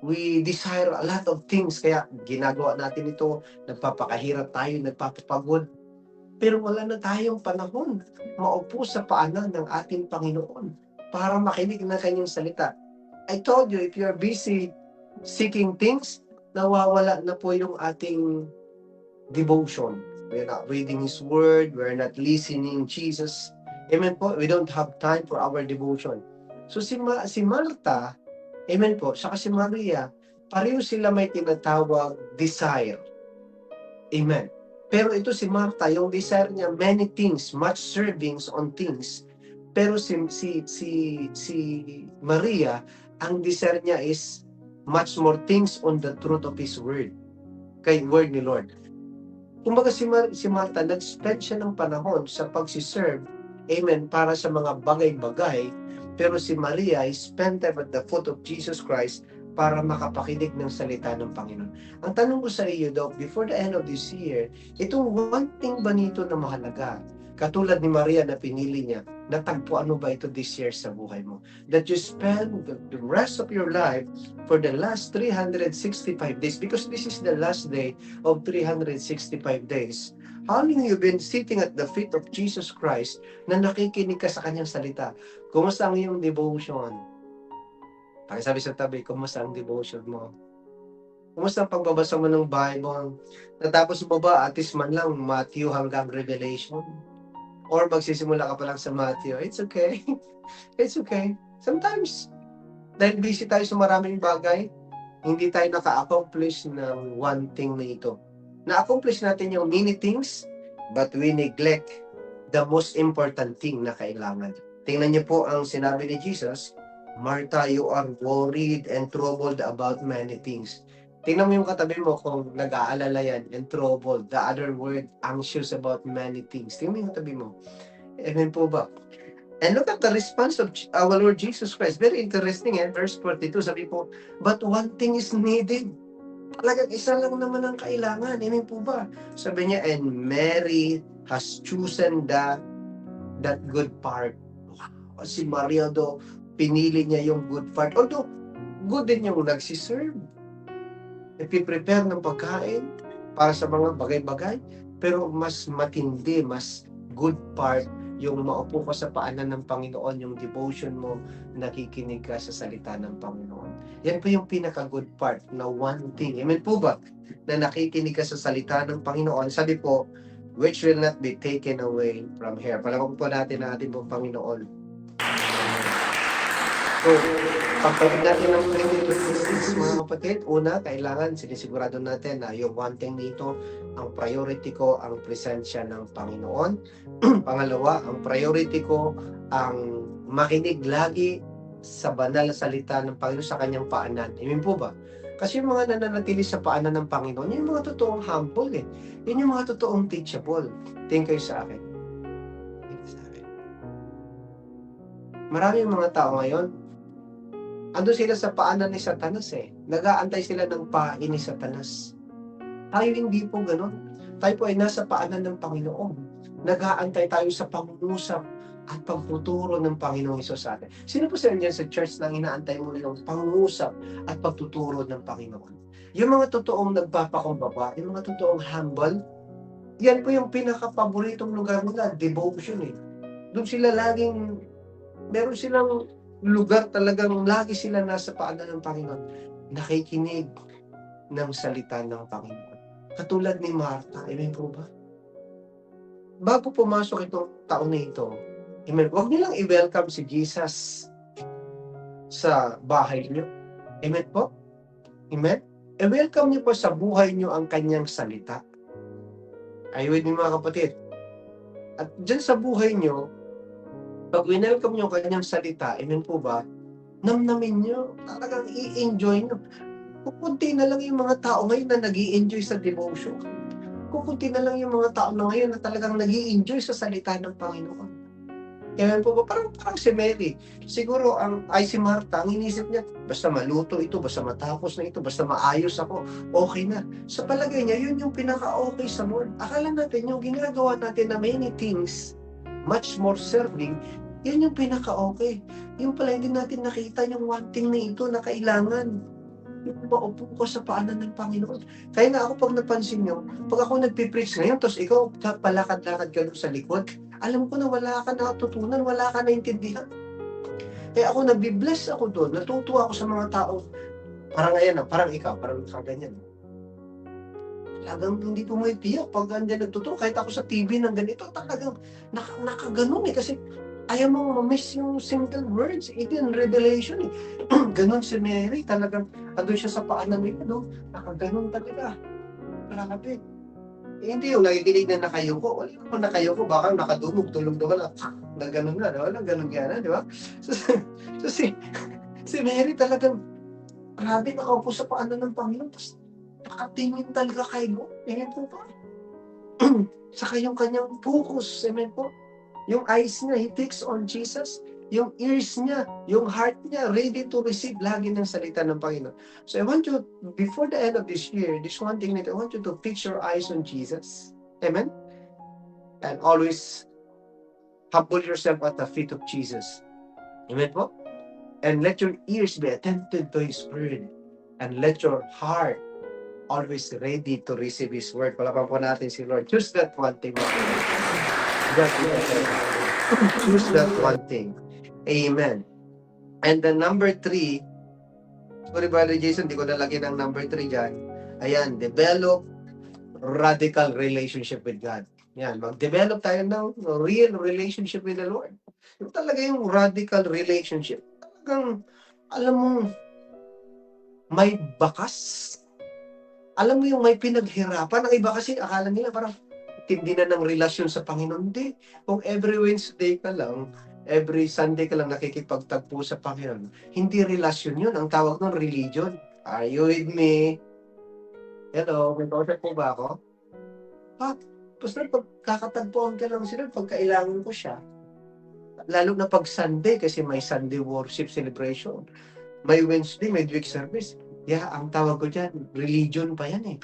we desire a lot of things, kaya ginagawa natin ito, nagpapakahirap tayo, nagpapapagod, pero wala na tayong panahon maupo sa paanan ng ating Panginoon para makinig ng kanyang salita. I told you, if you're busy seeking things, nawawala na po yung ating devotion. We're not reading His Word, we're not listening Jesus. Amen po, we don't have time for our devotion. So si Martha, amen po, saka si Maria, pareho sila may tinatawag desire. Amen. Pero ito si Martha, yung desire niya, many things, much servings on things. Pero si Maria, ang desire niya is much more things on the truth of His Word. Kay Word ni Lord. Kumbaga si Martha, nag-spend siya ng panahon sa pagsiserve, amen, para sa mga bagay-bagay. Pero si Maria, spent time at the foot of Jesus Christ para makapakinig ng salita ng Panginoon. Ang tanong ko sa iyo, Doc, before the end of this year, itong one thing ba nito na mahalaga? Katulad ni Maria na pinili niya, natagpuan mo ba ito this year sa buhay mo? That you spend the rest of your life for the last 365 days, because this is the last day of 365 days. How long you been sitting at the feet of Jesus Christ na nakikinig ka sa kanyang salita? Kumusta ang iyong devotion? Pakisabi sa tabi, kumusta ang devotion mo? Kumusta ang pagbabasa mo ng Bible? Natapos mo ba at least man lang Matthew hanggang Revelation? Or magsisimula ka pa lang sa Matthew? It's okay. It's okay. Sometimes, dahil busy tayo sa maraming bagay, hindi tayo naka-accomplish ng one thing na ito. Na-accomplish natin yung many things, but we neglect the most important thing na kailangan. Tingnan niyo po ang sinabi ni Jesus, Martha, you are worried and troubled about many things. Tingnan mo yung katabi mo kung nag-aalala yan and troubled. The other word, anxious about many things. Tingnan mo yung katabi mo. Amen po ba? And look at the response of our Lord Jesus Christ. Very interesting, verse 42, sabi po, but one thing is needed. Talagang isa lang naman ang kailangan. Amen po ba? Sabi niya, and Mary has chosen that good part. Wow. Si Maria do, pinili niya yung good part. Although, good din yung nagsiserve. Ipiprepare ng pagkain para sa mga bagay-bagay, pero mas matindi, mas good part yung maupo ka sa paanan ng Panginoon, yung devotion mo, nakikinig ka sa salita ng Panginoon. Yan po yung pinaka-good part na one thing. Amen po ba? Na nakikinig ka sa salita ng Panginoon. Sabi po, which will not be taken away from here. Palakpak po natin ang ating pong Panginoon. So, pagpapit natin ng 2026, mga kapatid, una, kailangan sinisigurado natin na yung one thing nito, ang priority ko, ang presensya ng Panginoon. Pangalawa, ang priority ko, ang makinig lagi sa banal na salita ng Panginoon sa kanyang paanan. Amen po ba? Kasi yung mga nananatili sa paanan ng Panginoon, yun yung mga totoong humble eh. Yun yung mga totoong teachable. Tingin kayo sa akin. Tingin sa akin. Maraming mga tao ngayon, ando sila sa paanan ni Satanas eh. Nag-aantay sila ng pain ni Satanas. Tayo hindi po ganun. Tayo po ay nasa paanan ng Panginoon. Nag-aantay tayo sa pangungusap at pagtuturo ng Panginoong Hesus sa atin. Sino po sa inyo sa church na inaantay mo yung pangungusap at pagtuturo ng Panginoon? Yung mga totoong nagpapakumbaba, yung mga totoong humble, yan po yung pinaka-paboritong lugar nila, devotion eh. Doon sila laging, meron silang lugar talagang lagi sila nasa paanan ng Panginoon, nakikinig ng salita ng Panginoon. Katulad ni Martha, amen po ba? Bago pumasok itong taon na ito, amen, huwag nilang i-welcome si Jesus sa bahay niyo. Amen po? Amen? I-welcome niyo po sa buhay niyo ang kanyang salita. Are you with me, mga kapatid? At dyan sa buhay niyo, pag winelcome nyo kanyang salita, amen po ba, namnamin nyo, talagang i-enjoy nyo. Kukunti na lang yung mga tao ngayon na nag-i-enjoy sa devotion. Kukunti na lang yung mga tao na ngayon na talagang nag-i-enjoy sa salita ng Panginoon. Amen po ba? Parang si Mary. Siguro, si Martha, ang inisip niya, basta maluto ito, basta matapos na ito, basta maayos ako, okay na. Sa palagay niya, yun yung pinaka-okay sa Lord. Akala natin, yung ginagawa natin na many things, much more serving, yun yung pinaka-okay. Yung pala hindi natin nakita yung one thing na ito na kailangan. Yung maupo ko sa paanan ng Panginoon. Kaya nga ako pag napansin nyo, pag ako nagpipreach ngayon, tapos ikaw palakad-lakad ka doon sa likod, alam ko na wala ka natutunan, wala ka naintindihan. Kaya ako nabibless ako doon, natutuwa ako sa mga tao. Parang ayan, parang ikaw, parang ganyan. Talagang hindi po may tiyak pag andyan nagtuturo. Kahit ako sa TV ng ganito, talagang nakaganon eh. Kasi ayaw mo ma-miss yung simple words. Even revelation eh. Ganon si Mary. Talagang andun siya sa paanan nila. No? Nakaganon talaga. Grabe. Eh, hindi yung nakikinig na nakayuko. Wala naman nakayuko. Baka nakadumog, tulog na wala. Na ganon na. Wala ganon yan. Di ba? So si Mary talagang grabe nakaupo sa paanan ng Panginoon. Tapos nakatingin talaga kay Lord. Amen po ba? Saka yung kanyang focus. Amen po? Yung eyes niya, he takes on Jesus. Yung ears niya, yung heart niya, ready to receive lagi ng salita ng Panginoon. So I want you, before the end of this year, this one thing that I want you to fix your eyes on Jesus. Amen? And always humble yourself at the feet of Jesus. Amen po? And let your ears be attentive to His word. And let your heart always ready to receive His word. Palapan po natin si Lord. Choose that one thing. Choose that one thing. Amen. And the number 3, sorry Brother Jason, di ko nalagyan ng number 3 dyan. Ayan, develop radical relationship with God. Yan, mag-develop tayo ng real relationship with the Lord. Yung talaga yung radical relationship. Talagang, alam mo, may bakas. Alam mo yung may pinaghirapan. Ang iba kasi, akala nila parang tindi na ng relasyon sa Panginoon. Hindi. Kung every Wednesday ka lang, every Sunday ka lang nakikipagtagpo sa Panginoon, hindi relasyon yun. Ang tawag nun, religion. Are you with me? Hello, may kausap po ba ako? Basta pagkakatagpuan ka lang sila, pagkailangan ko siya. Lalo na pag Sunday, kasi may Sunday worship celebration. May Wednesday, may midweek service. Ang tawag ko dyan, religion pa yan eh.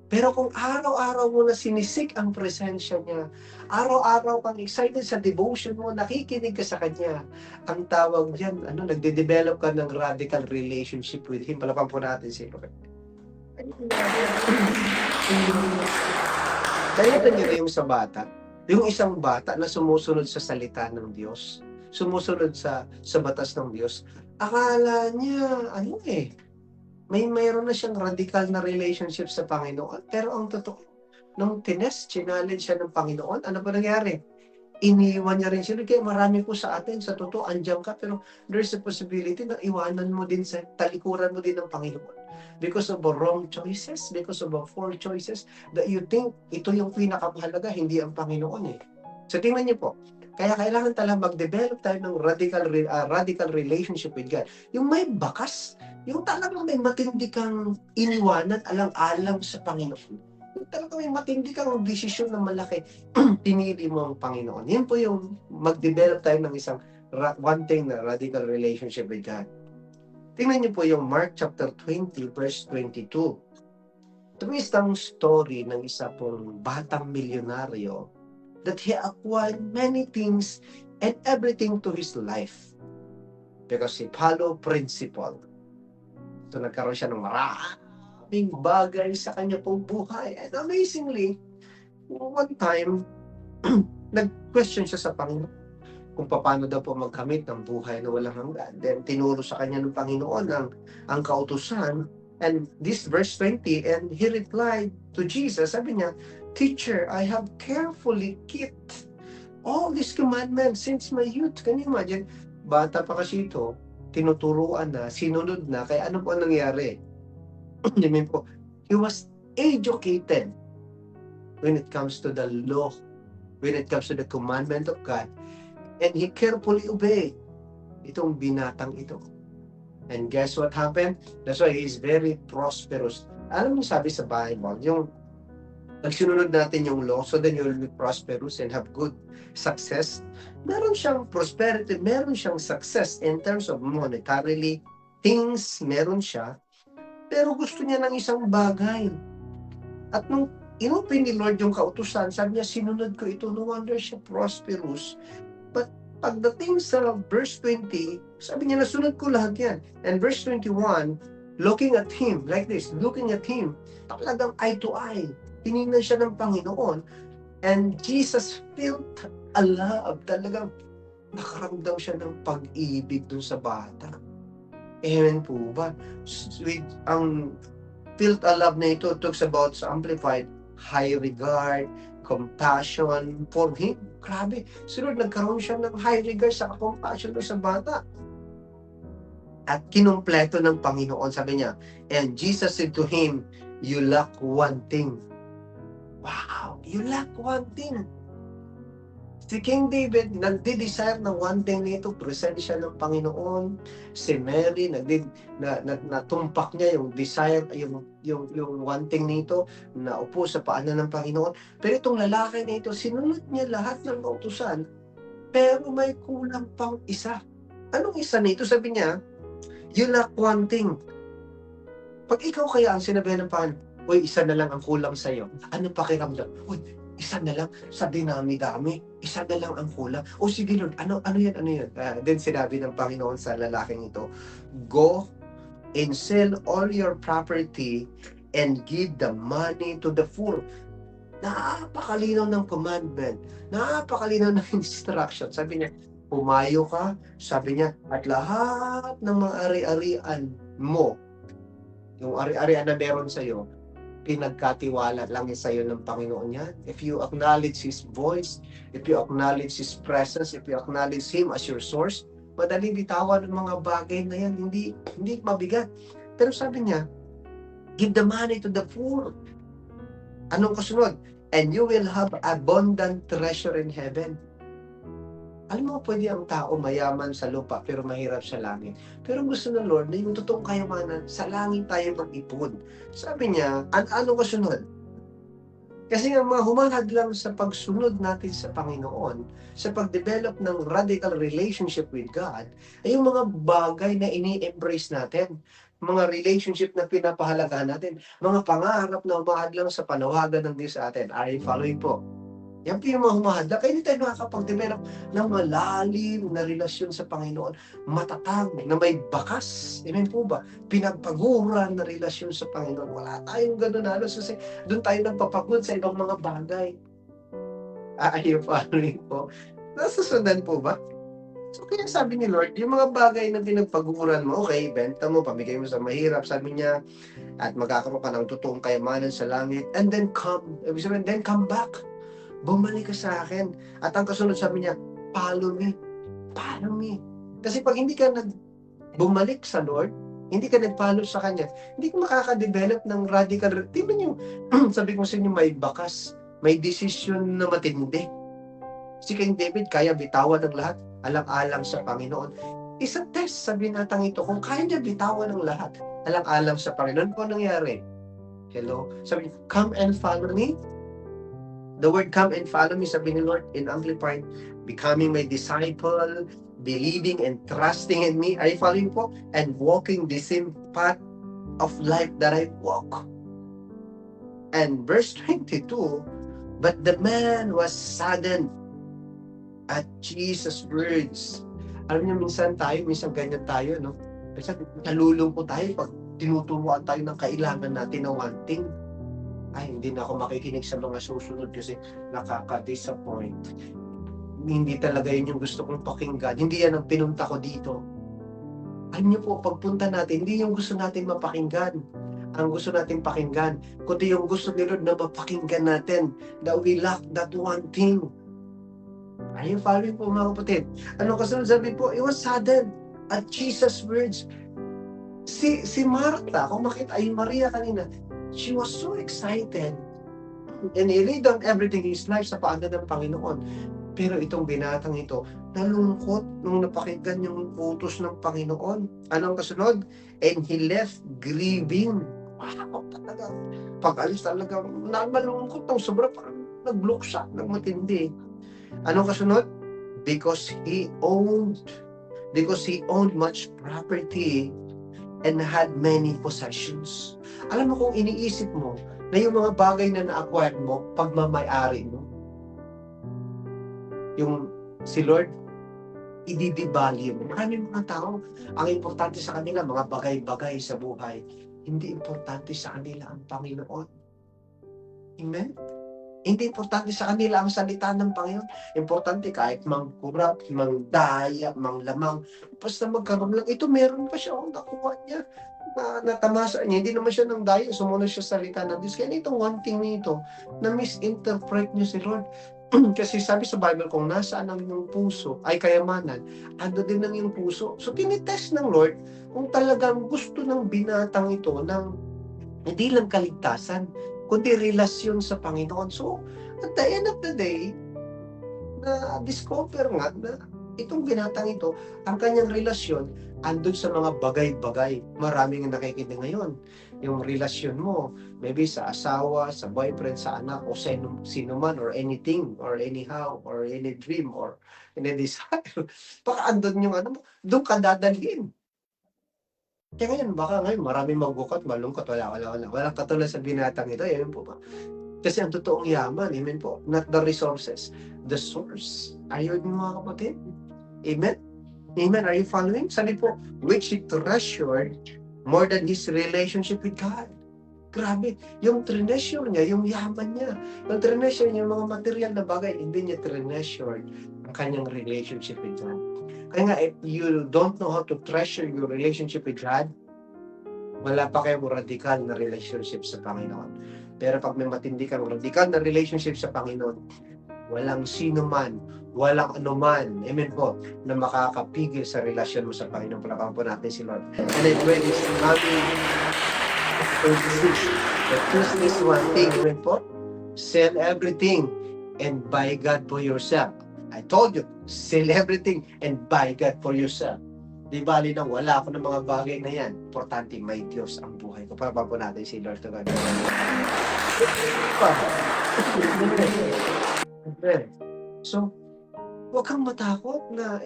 Pero kung araw-araw mo na sinisik ang presensya niya, araw-araw kang excited sa devotion mo, nakikinig ka sa Kanya, ang tawag dyan, nagde-develop ka ng radical relationship with Him. Palapan po natin si Lord. Nakita niyo na yung sa bata, yung isang bata na sumusunod sa salita ng Diyos, sumusunod sa batas ng Diyos, akala niya, mayroon na siyang radical na relationship sa Panginoon. Pero ang totoo, nung challenge siya ng Panginoon, ano ba nangyari? Iniwan niya rin sila. Kaya marami po sa atin, sa totoo, andyan ka, pero there's a possibility na iwanan mo din sa talikuran mo din ng Panginoon. Because of the wrong choices, because of the poor choices, that you think ito yung pinakamahalaga, hindi ang Panginoon eh. So tingnan niyo po, kaya kailangan talaga mag-develop tayo ng radical relationship with God. Yung may bakas, yung talagang may matindi kang iniwanan alang-alang sa Panginoon. Yung talagang may matindi kang desisyon na malaki, pinili mo ang Panginoon. Yan po yung mag-develop tayo ng isang wanting na radical relationship with God. Tingnan niyo po yung Mark chapter 20 verse 22. Ito isang story ng isa pong batang milyonaryo that he acquired many things and everything to his life because he followed principle. So nagkaroon siya ng maraming bagay sa kanya pong buhay. And amazingly, one time, nag-question siya sa Panginoon kung paano daw po magkamit ng buhay na walang hanggan. Then tinuro sa kanya ng Panginoon ang kautusan. And this verse 20, and he replied to Jesus, sabi niya, Teacher, I have carefully kept all these commandments since my youth. Can you imagine? Bata pa kasi ito, tinuturuan na, sinunod na, kaya ano po ang nangyari? Po, he was educated when it comes to the law, when it comes to the commandment of God, and he carefully obeyed itong binatang ito. And guess what happened? That's why he is very prosperous. Alam mo sabi sa Bible, yung pag sinunod natin yung law, so then you will be prosperous and have good success. Meron siyang prosperity, meron siyang success in terms of monetarily, things meron siya, pero gusto niya ng isang bagay. At nung inopen ni Lord yung kautusan, sabi niya, sinunod ko ito, no wonder siya prosperous. But pagdating sa verse 20, sabi niya, nasunod ko lahat yan. And verse 21, looking at him, like this, looking at him, talagang eye to eye. Tinignan siya ng Panginoon, and Jesus felt a love. Talagang nakaramdam siya ng pag-ibig dun sa bata. Amen po ba? Ang felt a love na ito talks about sa Amplified, high regard, compassion for him. Grabe. Sunod, nagkaroon siya ng high regard sa compassion dun sa bata. At kinumpleto ng Panginoon, sabi niya, and Jesus said to him, you lack one thing. Wow, you lack one thing. Si King David, nagdi-desire ng one thing nito, present siya ng Panginoon. Si Mary, natumpak niya yung desire, yung one thing nito, na upo sa paanan ng Panginoon. Pero itong lalaki nito, sinunod niya lahat ng kautusan, pero may kulang pang isa. Anong isa nito? Sabi niya, you lack one thing. Pag ikaw kaya ang sinabihan ng Panginoon, uy, isa na lang ang kulang sa'yo. Ano pakiramdam? Uy, isa na lang sa dinami-dami. Isa na lang ang kulang. O sige Lord, ano yan? Then sinabi ng Panginoon sa lalaking ito, go and sell all your property and give the money to the poor. Napakalinaw ng commandment. Napakalinaw ng instruction. Sabi niya, pumayo ka. Sabi niya, at lahat ng mga ari-arian mo, yung ari-arian na meron sa'yo, pinagkatiwala lang sa iyo ng Panginoon yan. If you acknowledge His voice, if you acknowledge His presence, if you acknowledge Him as your source, madaling bitawan ng mga bagay na yan, hindi mabigat. Pero sabi niya, give the money to the poor. Anong kasunod? And you will have abundant treasure in heaven. Alam mo, pwede ang tao mayaman sa lupa pero mahirap sa langit. Pero gusto ng Lord na yung totoong kayamanan, sa langit tayo mag-ipon. Sabi niya, ano kasunod? Kasi nga mga humahad lang sa pagsunod natin sa Panginoon, sa pag-develop ng radical relationship with God, ay yung mga bagay na ini-embrace natin, mga relationship na pinapahalagahan natin, mga pangarap na humahad lang sa panawagan ng Diyos sa atin. Are you following po? Yan po yung mga humahadla. Kaya hindi tayo nakakapag-develop ng malalim na relasyon sa Panginoon. Matatag, na may bakas. Amen po ba? Pinagpaguran na relasyon sa Panginoon. Wala tayong gano'n halos kasi doon tayo nagpapagod sa ibang mga bagay. Ayaw following po. Nasusundan po ba? So kaya sabi ni Lord, yung mga bagay na pinagpaguran mo, okay, benta mo, pamigay mo sa mahirap, sabi niya, at magkakaroon ka ng totoong kayamanan sa langit, and then come, ibig sabihin, then come back. Bumalik ka sa akin. At ang kasunod sabi niya, follow me. Follow me. Kasi pag hindi ka bumalik sa Lord, hindi ka nag-follow sa Kanya, hindi ka makaka-develop ng radical. Tingnan niyo, sabi ko sa inyo, may bakas, may decision na matindi. Si King David, kaya bitawan ng lahat, alang-alang sa Panginoon. Isang test sa binatang ito, kung kaya niya bitawan ng lahat, alang-alang sa Panginoon, po nangyari? Hello? Sabi niya, come and follow me. The word come and follow me, sabi ni Lord, in Amplified, becoming my disciple, believing and trusting in me. Are you following po? And walking the same path of life that I walk. And verse 22, but the man was saddened at Jesus' words. Alam niyo, minsan ganyan tayo, no? Minsan nalulungkot tayo pag tinuturuan tayo ng kailangan natin na one thing. Ay, hindi na ako makikinig sa mga susunod kasi nakaka-disappoint. Hindi talaga yun yung gusto kong pakinggan. Hindi yan ang pinunta ko dito. Alam niyo po, pagpunta natin, hindi yung gusto natin mapakinggan. Ang gusto natin pakinggan, kundi yung gusto ni Lord na mapakinggan natin, that we lack that one thing. Are you following po, mga kapatid? Ano kasunod sabi po? It was sudden at Jesus' words. Si Martha, kung makita ay Maria kanina, she was so excited. And he laid down everything in his life sa paanan ng Panginoon. Pero itong binatang ito, nalungkot nung napakinggan yung utos ng Panginoon. Anong kasunod? And he left grieving. Wow, talaga. Pag-alis talaga, malungkot ng sobra, parang nag-look shock ng matindi. Anong kasunod? Because he owned much property and had many possessions. Alam mo kung iniisip mo na yung mga bagay na na-acquire mo, pagmamayari mo, yung si Lord, i-devalue mo. Maraming mga tao, ang importante sa kanila, mga bagay-bagay sa buhay. Hindi importante sa kanila ang Panginoon. Amen? Hindi importante sa kanila ang salita ng Panginoon. Importante kahit mangkurap, mangdaya, manglamang, basta magkaroon lang. Ito meron pa siya, nakuha niya, natamasa niya. Hindi naman siya ng daya, sumunod siya sa salita ng Diyos. Kaya itong one thing nito, na misinterpret niyo si Lord. Kasi sabi sa Bible, kung nasaan ang iyong puso ay kayamanan, ando din ang iyong puso. So tinitest ng Lord kung talagang gusto ng binatang ito ng hindi lang kaligtasan, kundi relasyon sa Panginoon. So, at the end of the day, na-discover nga na itong binatang ito, ang kanyang relasyon, andun sa mga bagay-bagay. Maraming nakikinig ngayon. Yung relasyon mo, maybe sa asawa, sa boyfriend, sa anak, o sino man, or anything, or anyhow, or any dream, or any desire. Baka andun yung doon ka dadalhin. Kaya ngayon, baka ngayon, maraming magbukat, malungkot, walang katulad sa binatang ito, yun po ba? Kasi ang totoong yaman, amen po, not the resources, the source. Ayun mga kapatid. Amen? Amen, are you following? Sabi po, which he treasured more than his relationship with God. Grabe, yung treasure niya, yung yaman niya, yung treasure niya, yung mga material na bagay, hindi niya treasure ang kanyang relationship with God. Kaya nga, if you don't know how to treasure your relationship with God, wala pa kayong radical na relationship sa Panginoon. Pero pag may matindi kang radical na relationship sa Panginoon, walang sino man, walang anuman, amen po, na makakapigil sa relasyon mo sa Panginoon. Palapakan po natin si Lord. And I pray this, Matthew 26, but choose this one thing, amen po, sell everything and buy God for yourself. I told you, sell everything and buy God for yourself. Di bali nang wala ako ng mga bagay na yan. Importante, may Diyos ang buhay ko. Palapakan po natin si Lord to God. So, huwag kang matakot na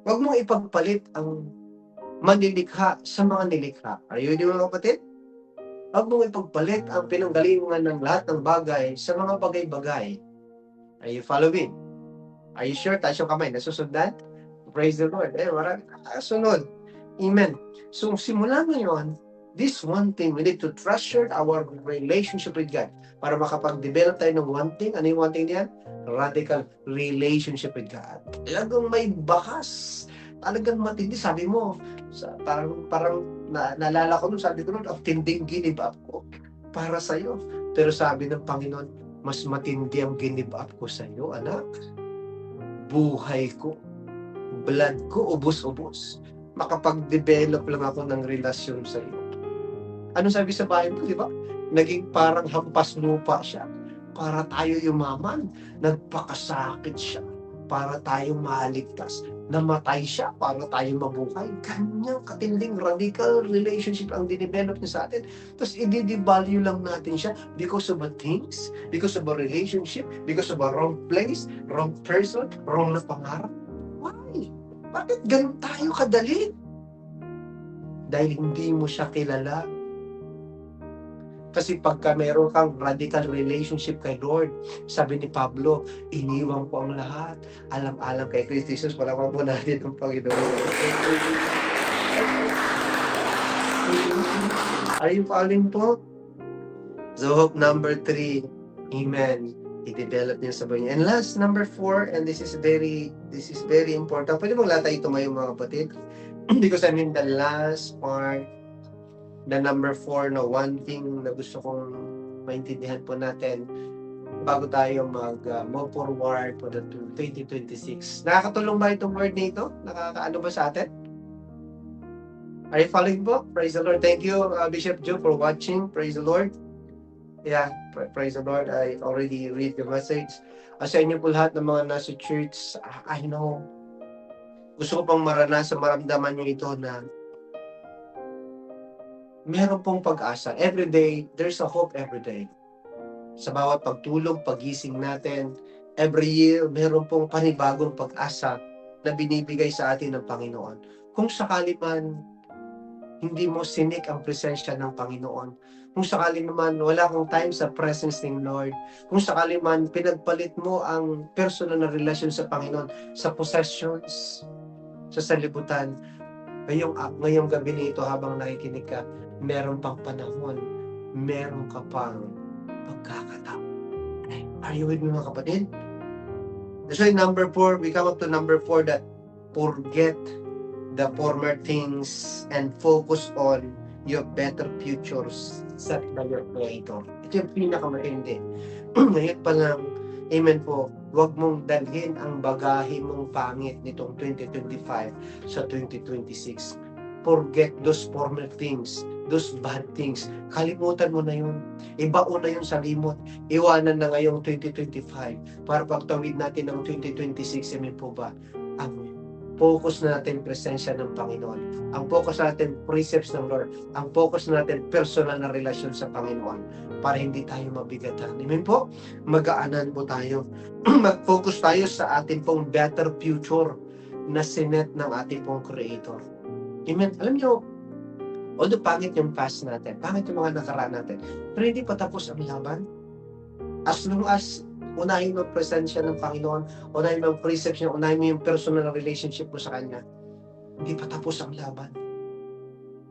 huwag mong ipagpalit ang manilikha sa mga nilikha. Are you ready mga kapatid? Huwag mong ipagpalit ang pinanggalingan ng lahat ng bagay sa mga bagay-bagay. Are you following? Are you sure? Taas yung kamay. Nasusundan? Praise the Lord. Marami nakasunod. Amen. So, simula ngayon, this one thing, we need to treasure our relationship with God. Para makapag-develop tayo ng one thing. Ano yung one thing niyan? Radical relationship with God. Talagang may bakas. Talagang matindi. Sabi mo, parang naalala ko nun, sabi ko nun, tinding give up ko para sa'yo. Pero sabi ng Panginoon, mas matindi ang give up ko sa'yo, anak. Buhay ko, blood ko, ubos-ubos. Makapag-develop lang ako ng relasyon sa iyo. Ano sabi sa Bible, di ba? Naging parang hampas lupa siya. Para tayo yumaman, nagpakasakit siya. Para tayo maligtas. Namatay siya para tayo mabuhay. Kanyang katinding radical relationship ang dinevelop niya sa atin. Tapos i-devalue lang natin siya because of a things, because of a relationship, because of a wrong place, wrong person, wrong na pangarap. Why? Bakit ganun tayo kadali? Dahil hindi mo siya kilala. Kasi pagka meron kang radical relationship kay Lord, sabi ni Pablo, iniwan ko ang lahat. Alam-alam kay Kristo Jesus, palawan po natin ang Panginoon. Are you following po? So hope number 3, Amen. I-develop niya sa buhay niya. And last, number 4, and this is very important. Pwede mong latay tumayo mga kapatid? Because I'm in the last part, the number 4 na one thing na gusto kong maintindihan po natin bago tayo move forward for the 2026. Nakakatulong ba itong word nito? Nakakaano ba sa atin? Are you following po? Praise the Lord. Thank you, Bishop Joe, for watching. Praise the Lord. Yeah, praise the Lord. I already read the message. Sa inyo po lahat ng mga nasa church, I know, gusto ko pang maramdaman nyo ito na meron pong pag-asa. Every day, there's a hope every day. Sa bawat pagtulog, pagising natin, every year, meron pong panibagong pag-asa na binibigay sa atin ng Panginoon. Kung sakali man, hindi mo sinik ang presensya ng Panginoon. Kung sakali naman, wala kang time sa presence ng Lord. Kung sakali man, pinagpalit mo ang personal na relasyon sa Panginoon, sa possessions, sa salibutan, ngayong gabi nito habang nakikinig ka, meron pang panahon, meron ka pang pagkakataon. Are you with me mga kapatid? That's why number 4, we come up to number 4 that forget the former things and focus on your better futures set by your Creator. Ito yung pinakamatindi. Ngayon pa lang, amen po, huwag mong dalhin ang bagahe mong pangit nitong 2025 sa 2026. Forget those former things, those bad things. Kalimutan mo na yun. Ibaon na yun sa limot. Iwanan na ngayong 2025 para pagtawid natin ng 2026. Amen po ba? Ang focus na natin presensya ng Panginoon. Ang focus natin precepts ng Lord. Ang focus natin personal na relasyon sa Panginoon para hindi tayo mabigatan. Amen po? Magaanan po tayo. Mag-focus tayo sa ating pong better future na sinet ng ating pong Creator. Amen. Alam nyo, although pangit yung past natin, pangit yung mga nakaraan natin, pero hindi pa tapos ang laban. As long as unahin mo ang presensya ng Panginoon, unahin mo ang precepts niya, unahin mo yung personal relationship mo sa Kanya, hindi pa tapos ang laban.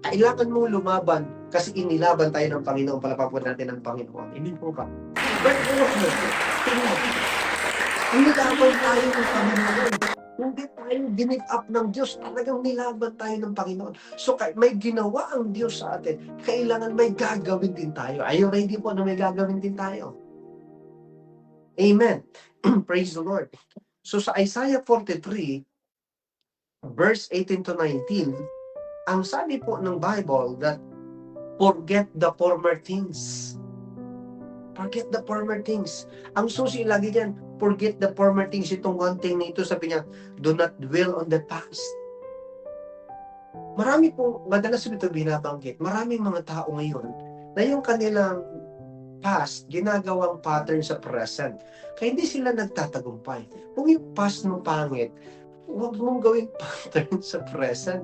Kailangan mong lumaban kasi inilaban tayo ng Panginoon, palapapon natin ng Panginoon. Amen po ba? Inilaban tayo ng Panginoon. Hindi tayo give up ng Diyos. Talagang nilaban tayo ng Panginoon. So, may ginawa ang Diyos sa atin. Kailangan may gagawin din tayo. Are you ready po na may gagawin din tayo? Amen. Praise the Lord. So, sa Isaiah 43, verse 18 to 19, ang sabi po ng Bible that forget the former things. Forget the former things. Ang susi lagi dyan, forget the former things. Itong one thing na ito, sabi niya, do not dwell on the past. Marami po, madalas ito binabanggit, maraming mga tao ngayon na yung kanilang past, ginagawang pattern sa present. Kaya hindi sila nagtatagumpay. Kung yung past mo pangit, huwag mong gawing pattern sa present.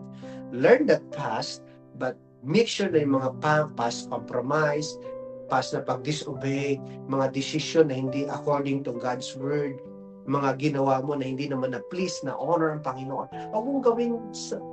Learn that past, but make sure na yung mga past compromise, past na pag-disobey, mga decision na hindi according to God's word, mga ginawa mo na hindi naman na please, na honor ang Panginoon, huwag mong gawing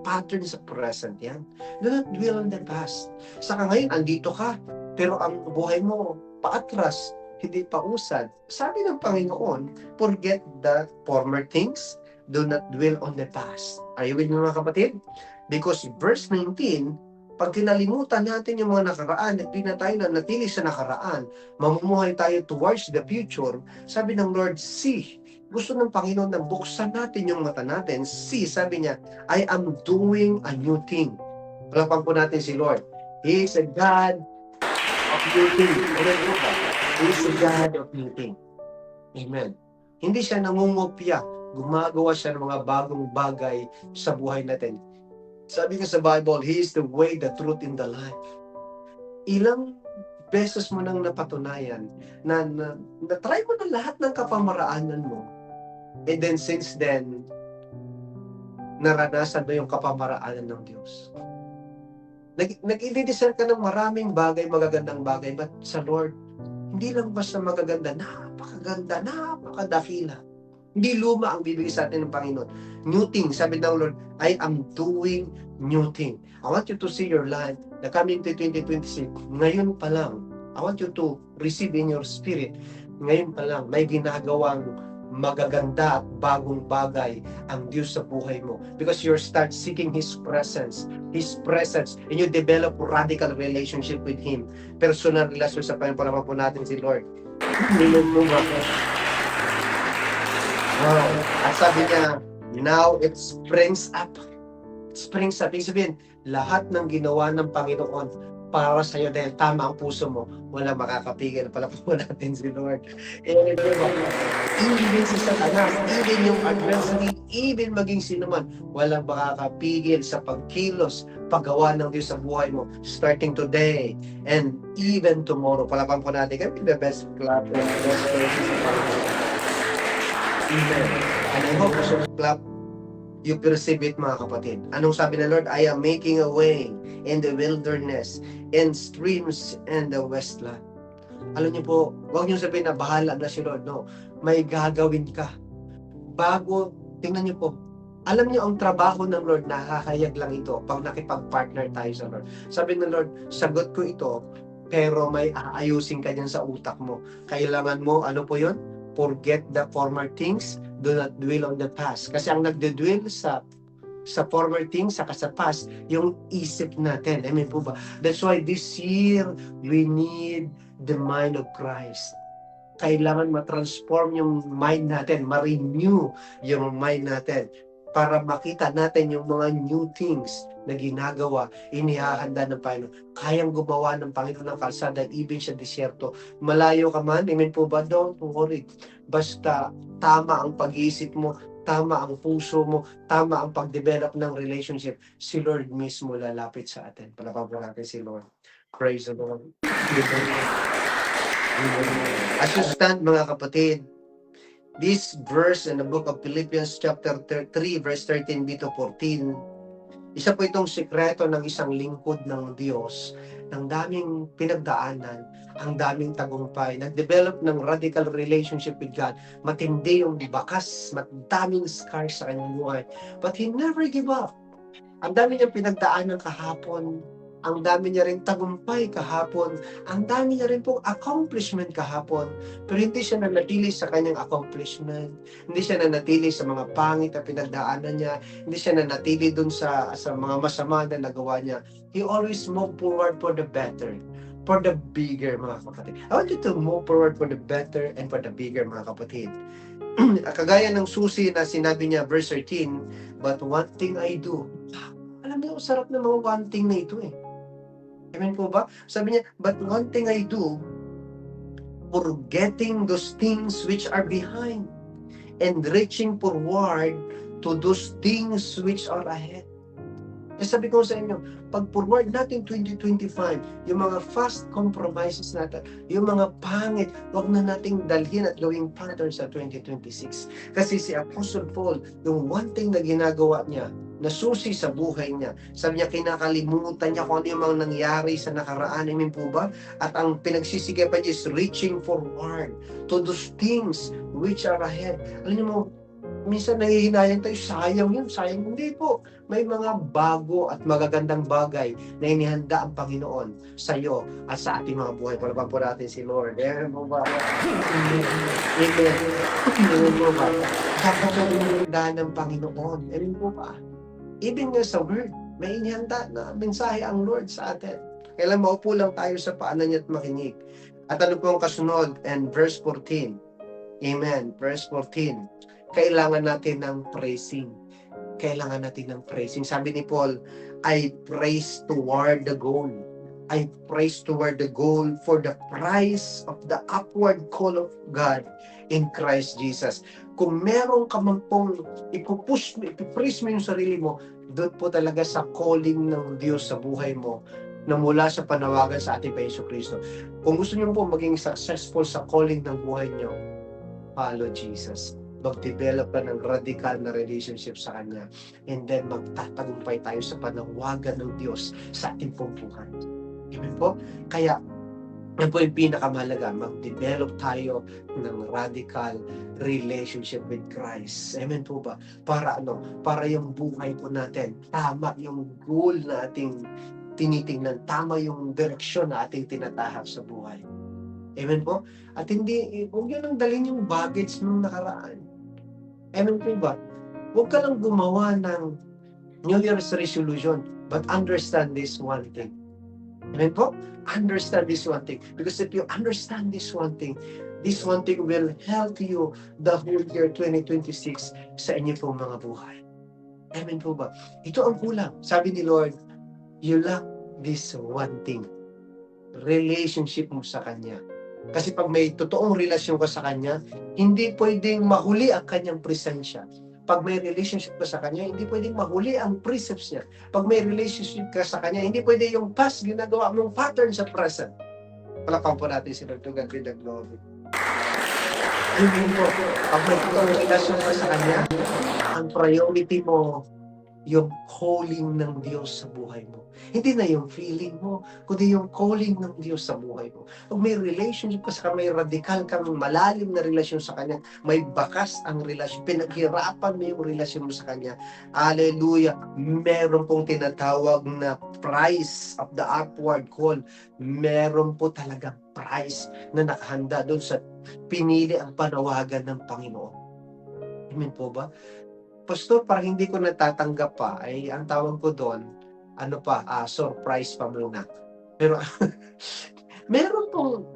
pattern sa present yan. Do not dwell on the past. Saka ngayon, andito ka, pero ang buhay mo, paatras, hindi pa usad. Sabi ng Panginoon, forget the former things, do not dwell on the past. Are you with me, mga kapatid? Because verse 19, pag kinalimutan natin yung mga nakaraan at di na tayo nanatili sa nakaraan, mamumuhay tayo towards the future, sabi ng Lord, see, gusto ng Panginoon na buksan natin yung mata natin. See, sabi niya, I am doing a new thing. Palapan po natin si Lord. He is a God of new thing. Amen po ba? He is a God of new thing. Amen. Hindi siya nangungopya. Gumagawa siya ng mga bagong bagay sa buhay natin. Sabi nga sa Bible, He is the way, the truth, and the life. Ilang beses mo nang napatunayan na try mo na lahat ng kapamaraanan mo. And then since then, naranasan mo yung kapamaraanan ng Diyos. Nag-i-desire ka ng maraming bagay, magagandang bagay, but sa Lord, hindi lang basta magaganda, napakaganda, napakadakila. Hindi luma ang bibigay sa atin ng Panginoon. New thing, sabi ng Lord, I am doing new thing. I want you to see your life na coming to 2026, ngayon pa lang, I want you to receive in your spirit, ngayon pa lang, may ginagawang magaganda at bagong bagay ang Diyos sa buhay mo. Because you start seeking His presence, and you develop radical relationship with Him. Personal relasyon sa Panginoon po natin si Lord. Amen po ba? Wow. At sabi niya, now it springs up. Springs up. Ibig sabihin, lahat ng ginawa ng Panginoon para sa iyo dahil tama ang puso mo, wala makakapigil. Palapakan natin si Lord. Even si Satanas, even yung adversary, even maging sinuman, walang makakapigil sa pagkilos, paggawa ng Diyos sa buhay mo, starting today and even tomorrow. Palapakan po natin. Kami the best clap. Amen. And I hope so clap, you perceive it, mga kapatid. Anong sabi ng Lord? I am making a way in the wilderness and streams in the wasteland. Alam niyo po, huwag niyo sabihin na bahala na si Lord. No, may gagawin ka. Bago, tingnan niyo po, alam niyo ang trabaho ng Lord, nakakayag lang ito pag nakipag-partner tayo sa Lord. Sabi ng Lord, sagot ko ito, pero may aayusin ka niyan sa utak mo. Kailangan mo, ano po yun? Forget the former things, do not dwell on the past. Kasi ang nagdedwell sa former things, saka sa past, yung isip natin. Amen po ba? That's why this year, we need the mind of Christ. Kailangan ma-transform yung mind natin, ma-renew yung mind natin para makita natin yung mga new things na ginagawa, inihahanda ng Panginoon. Kayang gumawa ng Panginoon ng kalsada, even sa disyerto. Malayo ka man, amen po ba? Don't worry. Basta tama ang pag-iisip mo, tama ang puso mo, tama ang pag-develop ng relationship, si Lord mismo lalapit sa atin. Palapakan natin si Lord. Praise the Lord. As you stand, mga kapatid, this verse in the book of Philippians chapter 3, verse 13b to 14, isa po itong sikreto ng isang lingkod ng Diyos, ng daming pinagdaanan, ang daming tagumpay, nag-develop ng radical relationship with God, matindi yung bakas, madaming scars sa kanyang buhay. But he never give up. Ang dami niyang pinagdaanan kahapon, ang dami niya rin tagumpay kahapon, ang dami niya rin pong accomplishment kahapon, pero hindi siya nanatili sa kanyang accomplishment, hindi siya nanatili sa mga pangit na pinagdaanan niya, hindi siya nanatili dun sa mga masama na nagawa niya. He always moved forward for the better, for the bigger, mga kapatid. I want you to move forward for the better and for the bigger, mga kapatid. Kagaya ng susi na sinabi niya, verse 13, but one thing I do. Alam niyo, sarap ng mga one thing na ito eh. Amen po ba? Sabi niya, but one thing I do, forgetting those things which are behind and reaching forward to those things which are ahead. Kasi sabi ko sa inyo, pag forward natin 2025, yung mga fast compromises natin, yung mga pangit, wag na nating dalhin at gawing pattern sa 2026. Kasi si Apostle Paul, yung one thing na ginagawa niya, na susi sa buhay niya. Sabi niya, kinakalimutan niya kung ano yung mga nangyari sa nakaraan. Amen po ba? At ang pinagsisigapan niya is reaching forward to those things which are ahead. Alam niyo mo, minsan nahihinayang tayo, sayang yun, sayang. Hindi po. May mga bago at magagandang bagay na inihanda ang Panginoon sa iyo at sa ating mga buhay. Palaban po natin si Lord. Amen po ba? Amen. Amen po ba? Kapag ng Panginoon. Amen po ba? Even nga sa word, may inihanda na mensahe ang Lord sa atin. Kailan maupo lang tayo sa paanan niya at makinig. At ano po ang kasunod? And verse 14. Amen. Verse 14. Kailangan natin ng praising. Kailangan natin ng praising. Sabi ni Paul, I praise toward the goal. I praise toward the goal for the prize of the upward call of God in Christ Jesus. Kung meron ka man pong ipipraise mo yung sarili mo, doon po talaga sa calling ng Diyos sa buhay mo na mula sa panawagan sa ating Panginoon Kristo. Kung gusto niyo po maging successful sa calling ng buhay niyo, follow Jesus. Mag-develop ka ng radical na relationship sa Kanya. And then magtatagumpay tayo sa panawagan ng Diyos sa ating pong buhay. Amen po? Kaya, yan po yung pinakamahalaga. Mag-develop tayo ng radical relationship with Christ. Amen po ba? Para ano? Para yung buhay po natin, tama yung goal na ating tinitingnan, tama yung direksyon na ating tinatahak sa buhay. Amen po? At hindi, huwag yun ang dalhin yung baggage nung nakaraan. Amen po ba? Huwag ka lang gumawa ng New Year's resolution, but understand this one thing. Amen po? Understand this one thing. Because if you understand this one thing will help you the whole year 2026 sa inyo pong mga buhay. Amen po ba? Ito ang kulang. Sabi ni Lord, you lack this one thing. Relationship mo sa Kanya. Kasi pag may totoong relasyon ka sa Kanya, hindi pwedeng mahuli ang Kanyang presensya. Pag may relationship ka sa Kanya, hindi pwedeng mahuli ang precepts niya. Pag may relationship ka sa Kanya, hindi pwede yung past ginagawa mong pattern sa present. Palakpan po natin si Lord to God be the glory. Hindi po, pag may totoong relasyon ka sa Kanya, ang priority mo, yung calling ng Diyos sa buhay mo. Hindi na yung feeling mo, kundi yung calling ng Diyos sa buhay mo. Pag may relationship ka sa Kanya, may radikal kang malalim na relasyon sa Kanya, may bakas ang relasyon, pinaghirapan mo yung relasyon mo sa Kanya. Hallelujah! Meron pong tinatawag na price of the upward call. Meron po talagang price na nakahanda doon sa pinili ang panawagan ng Panginoon. Amen po ba? Pastor, parang hindi ko natatanggap pa, ay ang tawag ko doon, surprise pa muna. Pero, meron pong,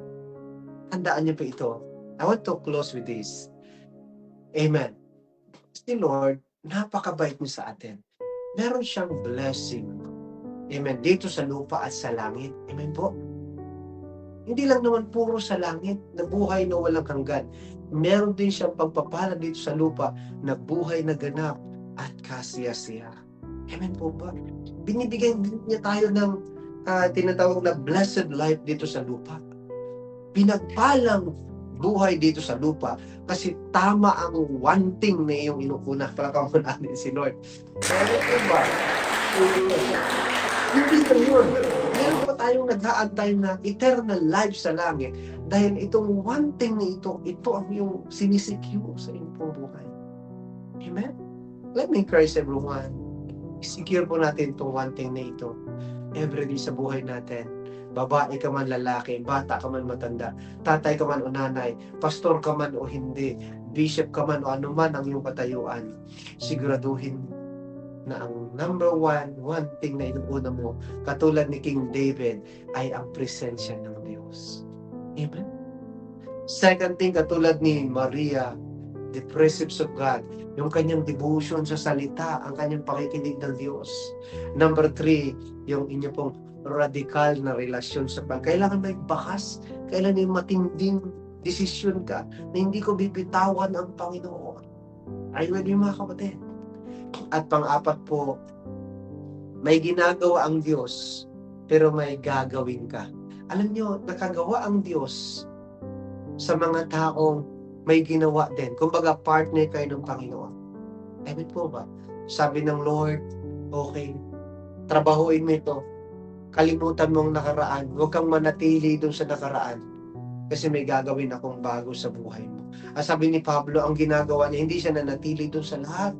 tandaan niyo po ito. I want to close with this. Amen. Si Lord, napakabait niyo sa atin. Meron siyang blessing. Amen. Dito sa lupa at sa langit. Amen po. Hindi lang naman puro sa langit, na buhay na walang hanggan. Meron din siyang pagpapala dito sa lupa na buhay na ganap at kasiyasiya. Amen po ba? Binibigyan niya tayo ng tinatawag na blessed life dito sa lupa. Pinagpalang buhay dito sa lupa kasi tama ang one thing na iyong inukuna. Palakpan natin si Lord. Amen po ba? Hindi na yun. Meron pa tayong nag-aantay na eternal life sa langit dahil itong one thing na ito ang yung sinisecure sa inyong buhay. Amen? Let me encourage everyone. Secure po natin itong one thing na ito every day sa buhay natin. Babae ka man lalaki, bata ka man matanda, tatay ka man o nanay, pastor ka man o hindi, bishop ka man o anuman ang iyong katayuan, siguraduhin na ang number one thing na inuuna mo, katulad ni King David, ay ang presensya ng Diyos. Amen? Second thing, katulad ni Maria, the precepts of God, yung kanyang devotion sa salita, ang kanyang pakikinig ng Diyos. Number 3, yung inyo pong radical na relasyon sa kailangan may bakas, kailangan may matinding desisyon ka na hindi ko bibitawan ang Panginoon. Are you ready mga kapatid? At pang-apat po, may ginagawa ang Diyos, pero may gagawin ka. Alam nyo, nakagawa ang Diyos sa mga taong may ginawa din. Kumbaga, partner kayo ng Panginoon. Amen po ba? Sabi ng Lord, okay, trabahuin mo ito. Kalimutan mo ang nakaraan. Huwag kang manatili doon sa nakaraan. Kasi may gagawin akong bago sa buhay mo. At sabi ni Pablo, ang ginagawa niya, hindi siya nanatili doon sa lahat.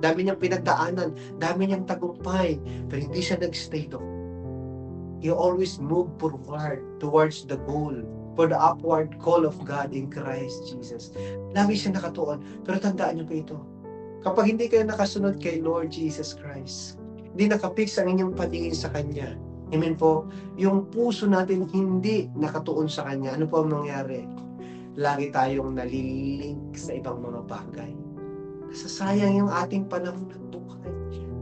Dami niyang pinagdaanan, dami niyang tagumpay, pero hindi siya nagstay doon. He always moved forward towards the goal, for the upward call of God in Christ Jesus. Lagi siya nakatuon. Pero tandaan niyo po ito, kapag hindi kayo nakasunod kay Lord Jesus Christ, hindi nakapix ang inyong paningin sa Kanya, amen po, yung puso natin hindi nakatuon sa Kanya, ano po ang mangyari? Lagi tayong nalilink sa ibang mga bagay. Nasasayang yung ating panahon ng buhay.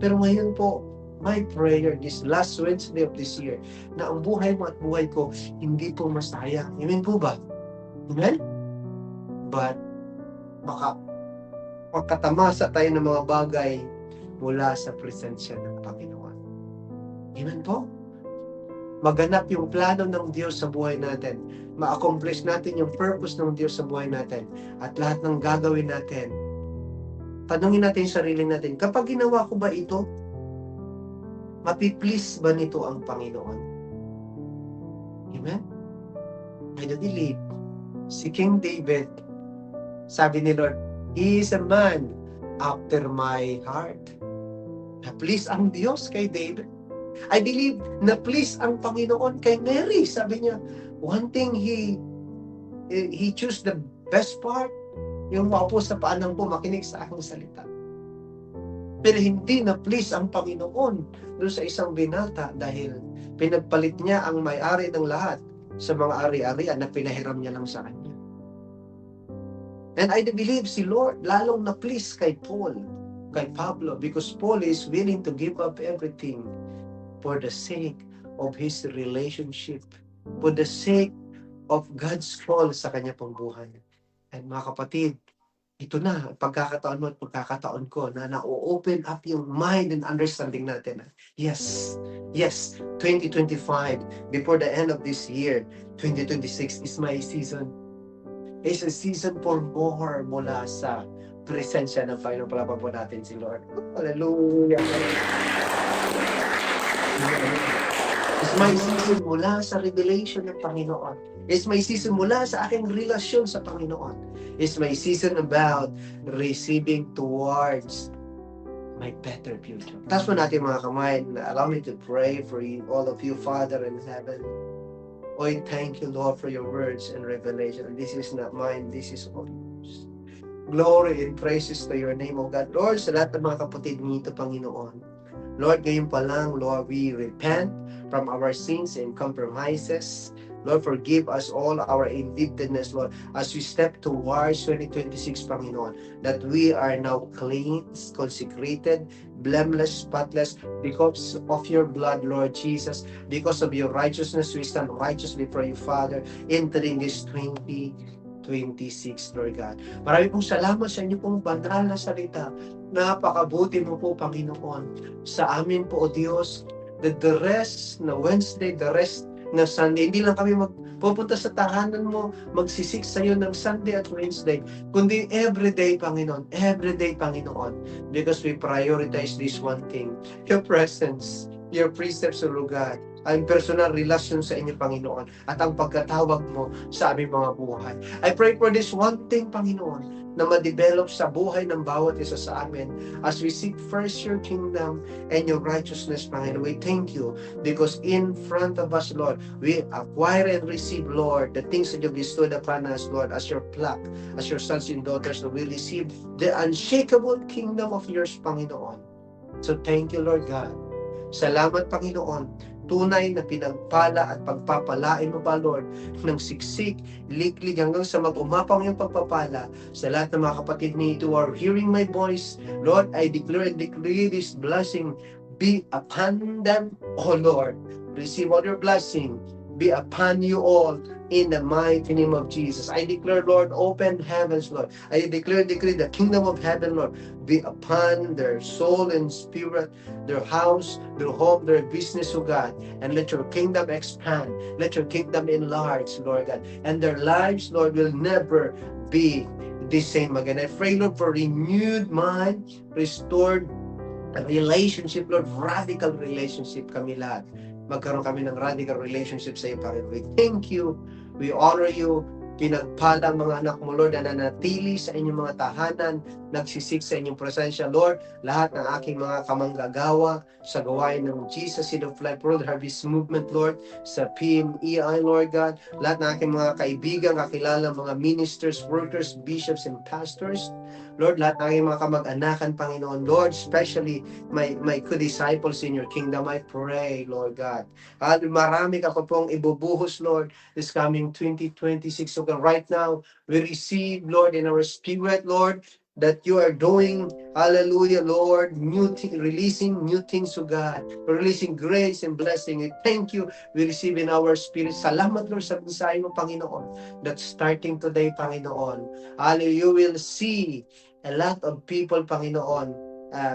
Pero ngayon po, my prayer this last Wednesday of this year, na ang buhay mo at buhay ko, hindi po masayang. Amen po ba? Amen? But, makatamasa tayo ng mga bagay mula sa presensya ng Panginoon. Amen po? Maganap yung plano ng Diyos sa buhay natin. Ma-accomplish natin yung purpose ng Diyos sa buhay natin. At lahat ng gagawin natin, tanungin natin yung sarili natin, kapag ginawa ko ba ito, mapiplease ba nito ang Panginoon? Amen? I do believe, si King David, sabi ni Lord, he is a man after my heart. Na-please ang Diyos kay David. I believe na-please ang Panginoon kay Mary. Sabi niya, one thing he chose the best part, yung mapo sa paanang po, makinig sa aking salita. Pero hindi na-please ang Panginoon doon sa isang binata dahil pinagpalit niya ang may-ari ng lahat sa mga ari-arian na pinahiram niya lang sa kanya. And I believe si Lord lalong na-please kay Paul, kay Pablo, because Paul is willing to give up everything for the sake of his relationship, for the sake of God's call sa kanya pong buhay. And mga kapatid, ito na, pagkakataon mo at pagkakataon ko na na-open up yung mind and understanding natin. Yes, 2025, before the end of this year, 2026 is my season. It's a season for more mula sa presensya ng Panginoon. Palaban po natin si Lord. Hallelujah! It's my season mula sa revelation ng Panginoon. It's my season mula sa aking relasyon sa Panginoon. It's my season about receiving towards my better future. Taas mo natin mga kamay. Allow me to pray for you, all of you, Father in heaven. I thank you, Lord, for your words and revelation. This is not mine, this is all yours. Glory and praises to your name, O God. Lord, sa lahat ng mga kapatid nito, Panginoon, Lord, ngayon pa lang, Lord, we repent from our sins and compromises. Lord, forgive us all our indebtedness, Lord, as we step towards 2026, Panginoon, that we are now cleansed, consecrated, blameless, spotless, because of your blood, Lord Jesus, because of your righteousness, we stand righteously before you, Father, entering this 2026, Lord God. Marami pong salamat sa inyo pong banal na salita. Napakabuti mo po, Panginoon, sa amin po, O Diyos, that the rest na Wednesday, the rest na Sunday, hindi lang kami magpupunta sa tahanan mo, magsisik sa iyo ng Sunday at Wednesday, kundi everyday, Panginoon, because we prioritize this one thing, your presence, your precepts, O God, ang personal relasyon sa inyo, Panginoon, at ang pagkatawag mo sa aming mga buhay. I pray for this one thing, Panginoon, na ma-develop sa buhay ng bawat isa sa amin as we seek first your kingdom and your righteousness, Panginoon. We thank you because in front of us, Lord, we acquire and receive, Lord, the things that you bestowed upon us, Lord, as your flock, as your sons and daughters, that we receive the unshakable kingdom of yours, Panginoon. So thank you, Lord God. Salamat, Panginoon. Tunay na pinagpala at pagpapalain mo pa, Lord, ng siksik, liklig hanggang sa mag-umapang yung pagpapala sa lahat ng mga kapatid nito who are hearing my voice. Lord, I declare and decree this blessing be upon them, O Lord. Receive all your blessing be upon you all in the mighty name of Jesus. I declare, Lord, open heavens, Lord. I declare and decree the kingdom of heaven, Lord, be upon their soul and spirit, their house, their home, their business, O God. And let your kingdom expand. Let your kingdom enlarge, Lord God. And their lives, Lord, will never be the same again. I pray, Lord, for renewed mind, restored A relationship, Lord, radical relationship kami lahat. Magkaroon kami ng radical relationship sa iyo, Panginoon. We thank you, we honor you, pinagpala ang mga anak mo, Lord, na nanatili sa inyong mga tahanan, nagsisik sa inyong presensya, Lord, lahat ng aking mga kamanggagawa sa gawain ng Jesus Seed of Life World Harvest Movement, Lord, sa PMEI, Lord God, lahat ng aking mga kaibigan, kakilala, mga ministers, workers, bishops, and pastors, Lord, lahat ng aking mga kamag-anakan, Panginoon, Lord, especially my co-disciples in your kingdom, I pray, Lord God. At marami ka pa pong ibubuhos, Lord, this coming 2026. So right now, we receive, Lord, in our spirit, Lord, that you are doing, hallelujah, Lord, releasing new things to God, releasing grace and blessing. We thank you, we receive in our spirit. Salamat, Lord, sa mensahe mo, Panginoon, that starting today, Panginoon, hallelujah, you will see a lot of people, Panginoon,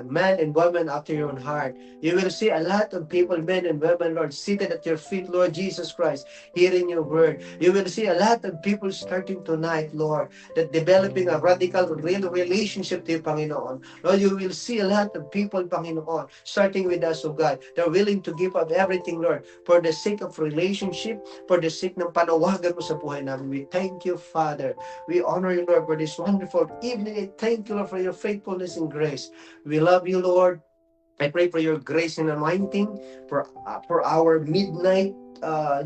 men and women after your own heart. You will see a lot of people, men and women, Lord, seated at your feet, Lord Jesus Christ, hearing your word. You will see a lot of people starting tonight, Lord, that developing a radical, real relationship to you, Panginoon. Lord, you will see a lot of people, Panginoon, starting with us, oh God. They're willing to give up everything, Lord, for the sake of relationship, for the sake ng panawagan mo sa buhay namin. We thank you, Father. We honor you, Lord, for this wonderful evening. I thank you, Lord, for your faithfulness and grace. We love you, Lord. I pray for your grace and anointing for our midnight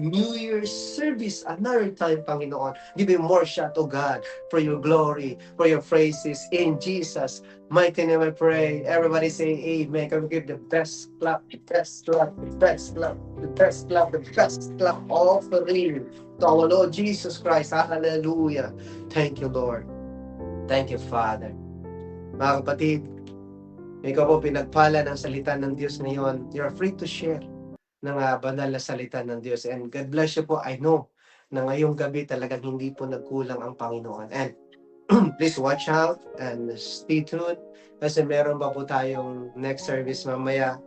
New Year's service another time, Panginoon. Give me more shot, oh God, for your glory, for your praises. In Jesus' mighty name I pray. Everybody say amen. Can we give the best clap, the best clap, the best clap, the best clap, the best clap offering to our Lord Jesus Christ. Hallelujah. Thank you, Lord. Thank you, Father. Mga kapatid, ikaw po pinagpala ng salita ng Diyos ngayon. You're free to share ng banal na salita ng Diyos. And God bless you po. I know na ngayong gabi talagang hindi po nagkulang ang Panginoon. And please watch out and stay tuned kasi meron pa po tayong next service mamaya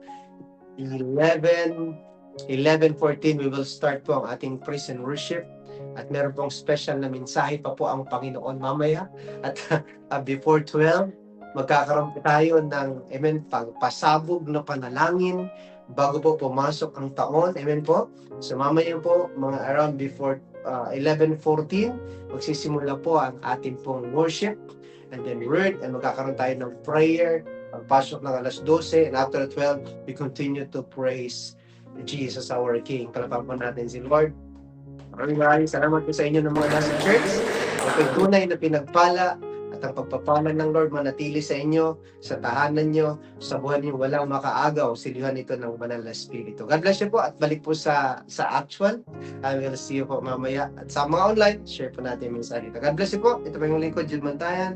11:14 we will start po ang ating praise and worship at meron pong special na mensahe pa po ang Panginoon mamaya at before 12 magkakaroon po tayo ng pasabog na panalangin bago po pumasok ang taon. Amen po. So mamaya po, mga around before 11:14, magsisimula po ang ating pong worship and then word and magkakaroon tayo ng prayer pagpasok ng alas 12 and after 12, we continue to praise Jesus our King. Palapakan po natin si Lord. Maraming salamat po sa inyo ng mga nasa church. Okay, tunay na pinagpala at ang pagpapala ng Lord manatili sa inyo, sa tahanan nyo, sa buhay niyo, walang makaagaw. Silihan ito ng banal na Espiritu. God bless you po at balik po sa actual. I will see you po mamaya. At sa mga online, share po natin yung mensahe ito. God bless you po. Ito po yung lingkod, Jude Mantayan.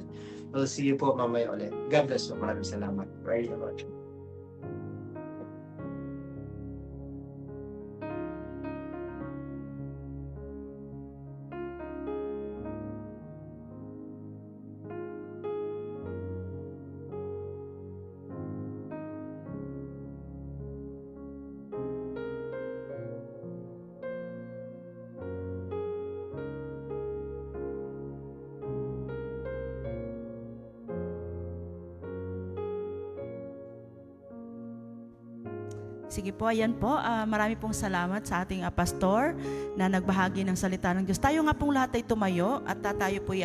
We'll see you po mamaya ulit. God bless you. Maraming salamat. Praise the Lord. Sige po, ayan po. Marami pong salamat sa ating pastor na nagbahagi ng salita ng Diyos. Tayo nga pong lahat ay tumayo at tayo po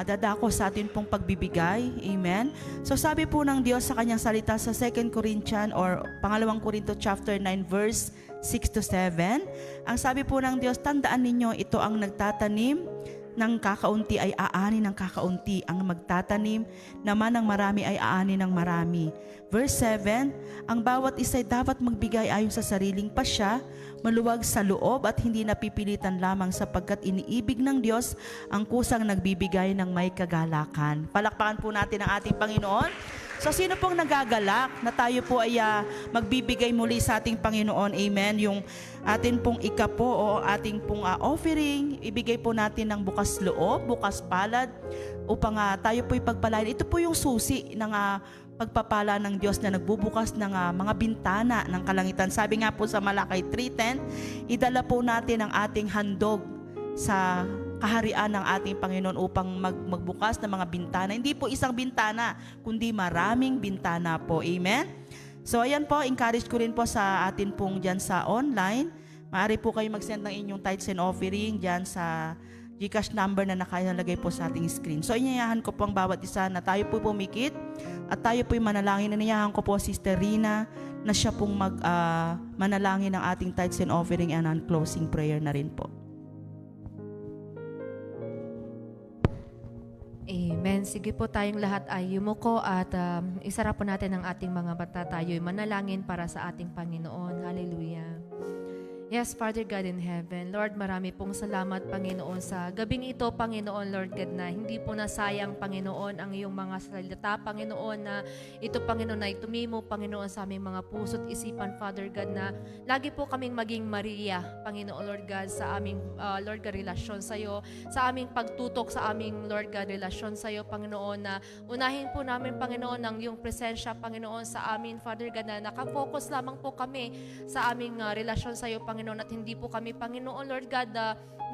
dadako sa atin pong pagbibigay. Amen. So sabi po ng Diyos sa kanyang salita sa 2 Corinthians or 2 Corinto chapter 9 verse 6-7. Ang sabi po ng Diyos, tandaan ninyo, ito ang nagtatanim ng kakaunti ay aani ng kakaunti. Ang magtatanim naman ng marami ay aani ng marami. Verse 7, ang bawat isa'y dapat magbigay ayon sa sariling pasya, maluwag sa loob at hindi napipilitan lamang sapagkat iniibig ng Diyos ang kusang nagbibigay ng may kagalakan. Palakpakan po natin ang ating Panginoon. So sino pong nagagalak na tayo po ay magbibigay muli sa ating Panginoon? Amen. Yung atin pong ikapo o ating pong offering, ibigay po natin ng bukas loob, bukas palad upang tayo po ipagpalain. Ito po yung susi ng pagpapala ng Diyos na nagbubukas ng mga bintana ng kalangitan. Sabi nga po sa Malakay 3:10, idala po natin ang ating handog sa kaharian ng ating Panginoon upang magbukas ng mga bintana. Hindi po isang bintana, kundi maraming bintana po. Amen? So ayan po, encourage ko rin po sa atin pong dyan sa online. Maaari po kayo mag-send ng inyong tithes and offering dyan sa GCash number na nakalagay po sa ating screen. So inyayahan ko po ang bawat isa na tayo po pumikit at tayo po manalangin. Inyayahan ko po Sister Rina na siya pong manalangin ng ating tithes and offering and ang closing prayer na rin po. Amen. Sige po, tayong lahat ay yumuko at isara po natin ang ating mga mata. Tayo'y manalangin para sa ating Panginoon. Hallelujah. Yes, Father God in heaven, Lord, marami pong salamat, Panginoon, sa gabing ito, Panginoon, Lord God, na hindi po nasayang, Panginoon, ang iyong mga salita, Panginoon, na ito, Panginoon, ay tumimo, Panginoon, sa aming mga puso't isipan, Father God, na lagi po kaming maging Maria, Panginoon, Lord God, sa aming, Lord God, relasyon sa iyo, sa aming pagtutok sa aming, Lord God, relasyon sa iyo, Panginoon, na unahin po namin, Panginoon, ang iyong presensya, Panginoon, sa amin, Father God, na nakafocus lamang po kami sa aming relasyon sa iyo, Panginoon, at hindi po kami, Panginoon, Lord God,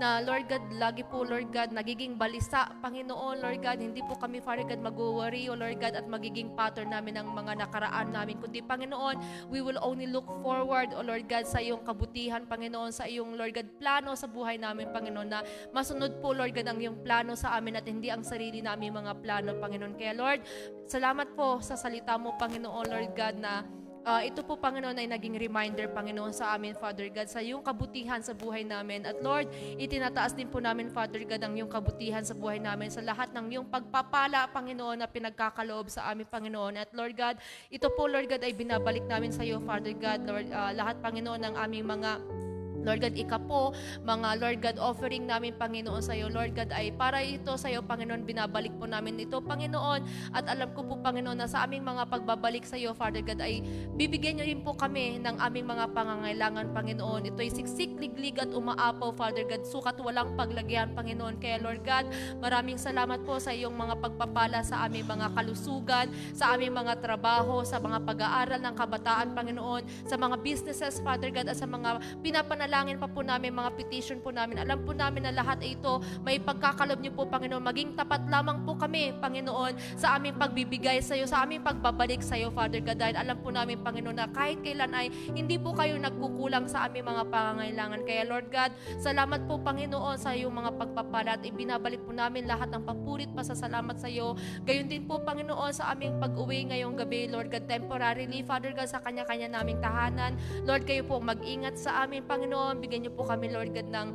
na Lord God, lagi po, Lord God, nagiging balisa, Panginoon, Lord God, hindi po kami, Father God, mag-worry, O Lord God, at magiging pattern namin ng mga nakaraan namin, kundi, Panginoon, we will only look forward, O Lord God, sa iyong kabutihan, Panginoon, sa iyong, Lord God, plano sa buhay namin, Panginoon, na masunod po, Lord God, ang iyong plano sa amin at hindi ang sarili namin mga plano, Panginoon. Kaya, Lord, salamat po sa salita mo, Panginoon, Lord God, na ito po, Panginoon, ay naging reminder, Panginoon, sa amin, Father God, sa iyong kabutihan sa buhay namin. At Lord, itinataas din po namin, Father God, ang iyong kabutihan sa buhay namin sa lahat ng iyong pagpapala, Panginoon, na pinagkakaloob sa amin, Panginoon. At Lord God, ito po, Lord God, ay binabalik namin sa iyo, Father God, Lord, lahat, Panginoon, ng aming mga Lord God, ikapo, mga Lord God, offering namin, Panginoon, sa iyo, Lord God, ay para ito sa iyo, Panginoon, binabalik po namin ito, Panginoon, at alam ko po, Panginoon, na sa aming mga pagbabalik sa iyo, Father God, ay bibigyan niyo rin po kami ng aming mga pangangailangan, Panginoon. Ito ay siksik, liglig at umaapaw, Father God, sukat walang paglagyan, Panginoon. Kaya, Lord God, maraming salamat po sa iyong mga pagpapala sa aming mga kalusugan, sa aming mga trabaho, sa mga pag-aaral ng kabataan, Panginoon, sa mga businesses, Father God, at sa mga pinapanalangin pa po namin, mga petition po namin. Alam po namin na lahat ito may pagkakalob niyo po, Panginoon. Maging tapat lamang po kami, Panginoon, sa aming pagbibigay sa iyo, sa aming pagbabalik sa iyo, Father God. Dahil alam po namin, Panginoon, na kahit kailan ay hindi po kayo nagkukulang sa aming mga pangangailangan. Kaya, Lord God, salamat po, Panginoon, sa iyong mga pagpapala at ibinabalik po namin lahat ng papurit, pasasalamat sa iyo. Gayon din po, Panginoon, sa aming pag-uwi ngayong gabi, Lord God, temporarily, Father God, sa kanya-kanya naming tahanan. Lord, kayo po mag-ingat sa amin, Panginoon. Bigyan niyo po kami, Lord God, ng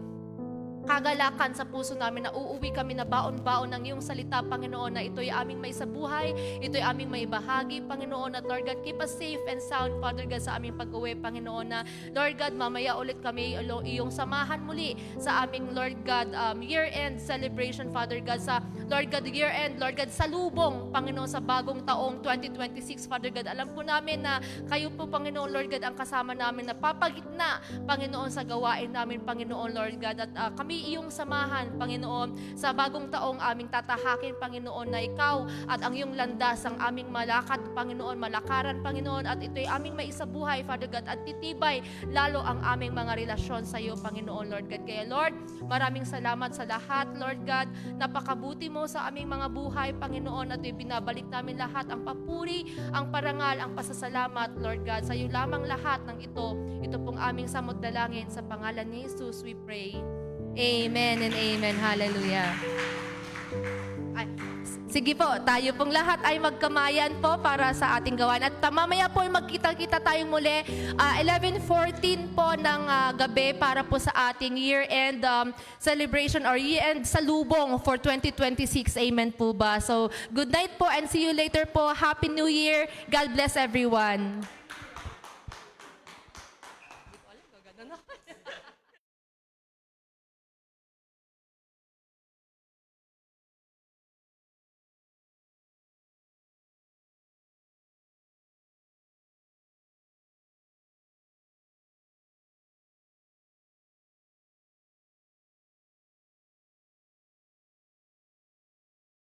kagalakan sa puso namin na uuwi kami na baon-baon ng iyong salita, Panginoon, na ito'y aming may sabuhay, ito'y aming may bahagi, Panginoon. At Lord God, keep us safe and sound, Father God, sa aming pag-uwi, Panginoon, na Lord God, mamaya ulit kami iyong samahan muli sa aming, Lord God, year-end celebration, Father God, sa Lord God, year-end, Lord God, salubong, Panginoon, sa bagong taong 2026, Father God. Alam po namin na kayo po, Panginoon, Lord God, ang kasama namin na papagitna, Panginoon, sa gawain namin, Panginoon, Lord God, at kami iyong samahan, Panginoon, sa bagong taong aming tatahakin, Panginoon, na ikaw at ang iyong landas ang aming malakad, Panginoon, malakaran, Panginoon, at ito'y aming maisabuhay, Father God, at titibay lalo ang aming mga relasyon sa iyo, Panginoon, Lord God. Kaya, Lord, maraming salamat sa lahat, Lord God, napakabuti mo sa aming mga buhay, Panginoon, at ibinabalik namin lahat ang papuri, ang parangal, ang pasasalamat, Lord God, sa iyo lamang lahat ng ito. Ito pong aming samot dalangin sa pangalan ni Jesus we pray. Amen and amen. Hallelujah. Ay, sige po, tayo pong lahat ay magkamayan po para sa ating gawain. At mamaya po ay magkita-kita tayong muli 11:14 po ng gabi para po sa ating year-end celebration or year-end salubong for 2026. Amen po ba? So, good night po and see you later po. Happy New Year. God bless everyone.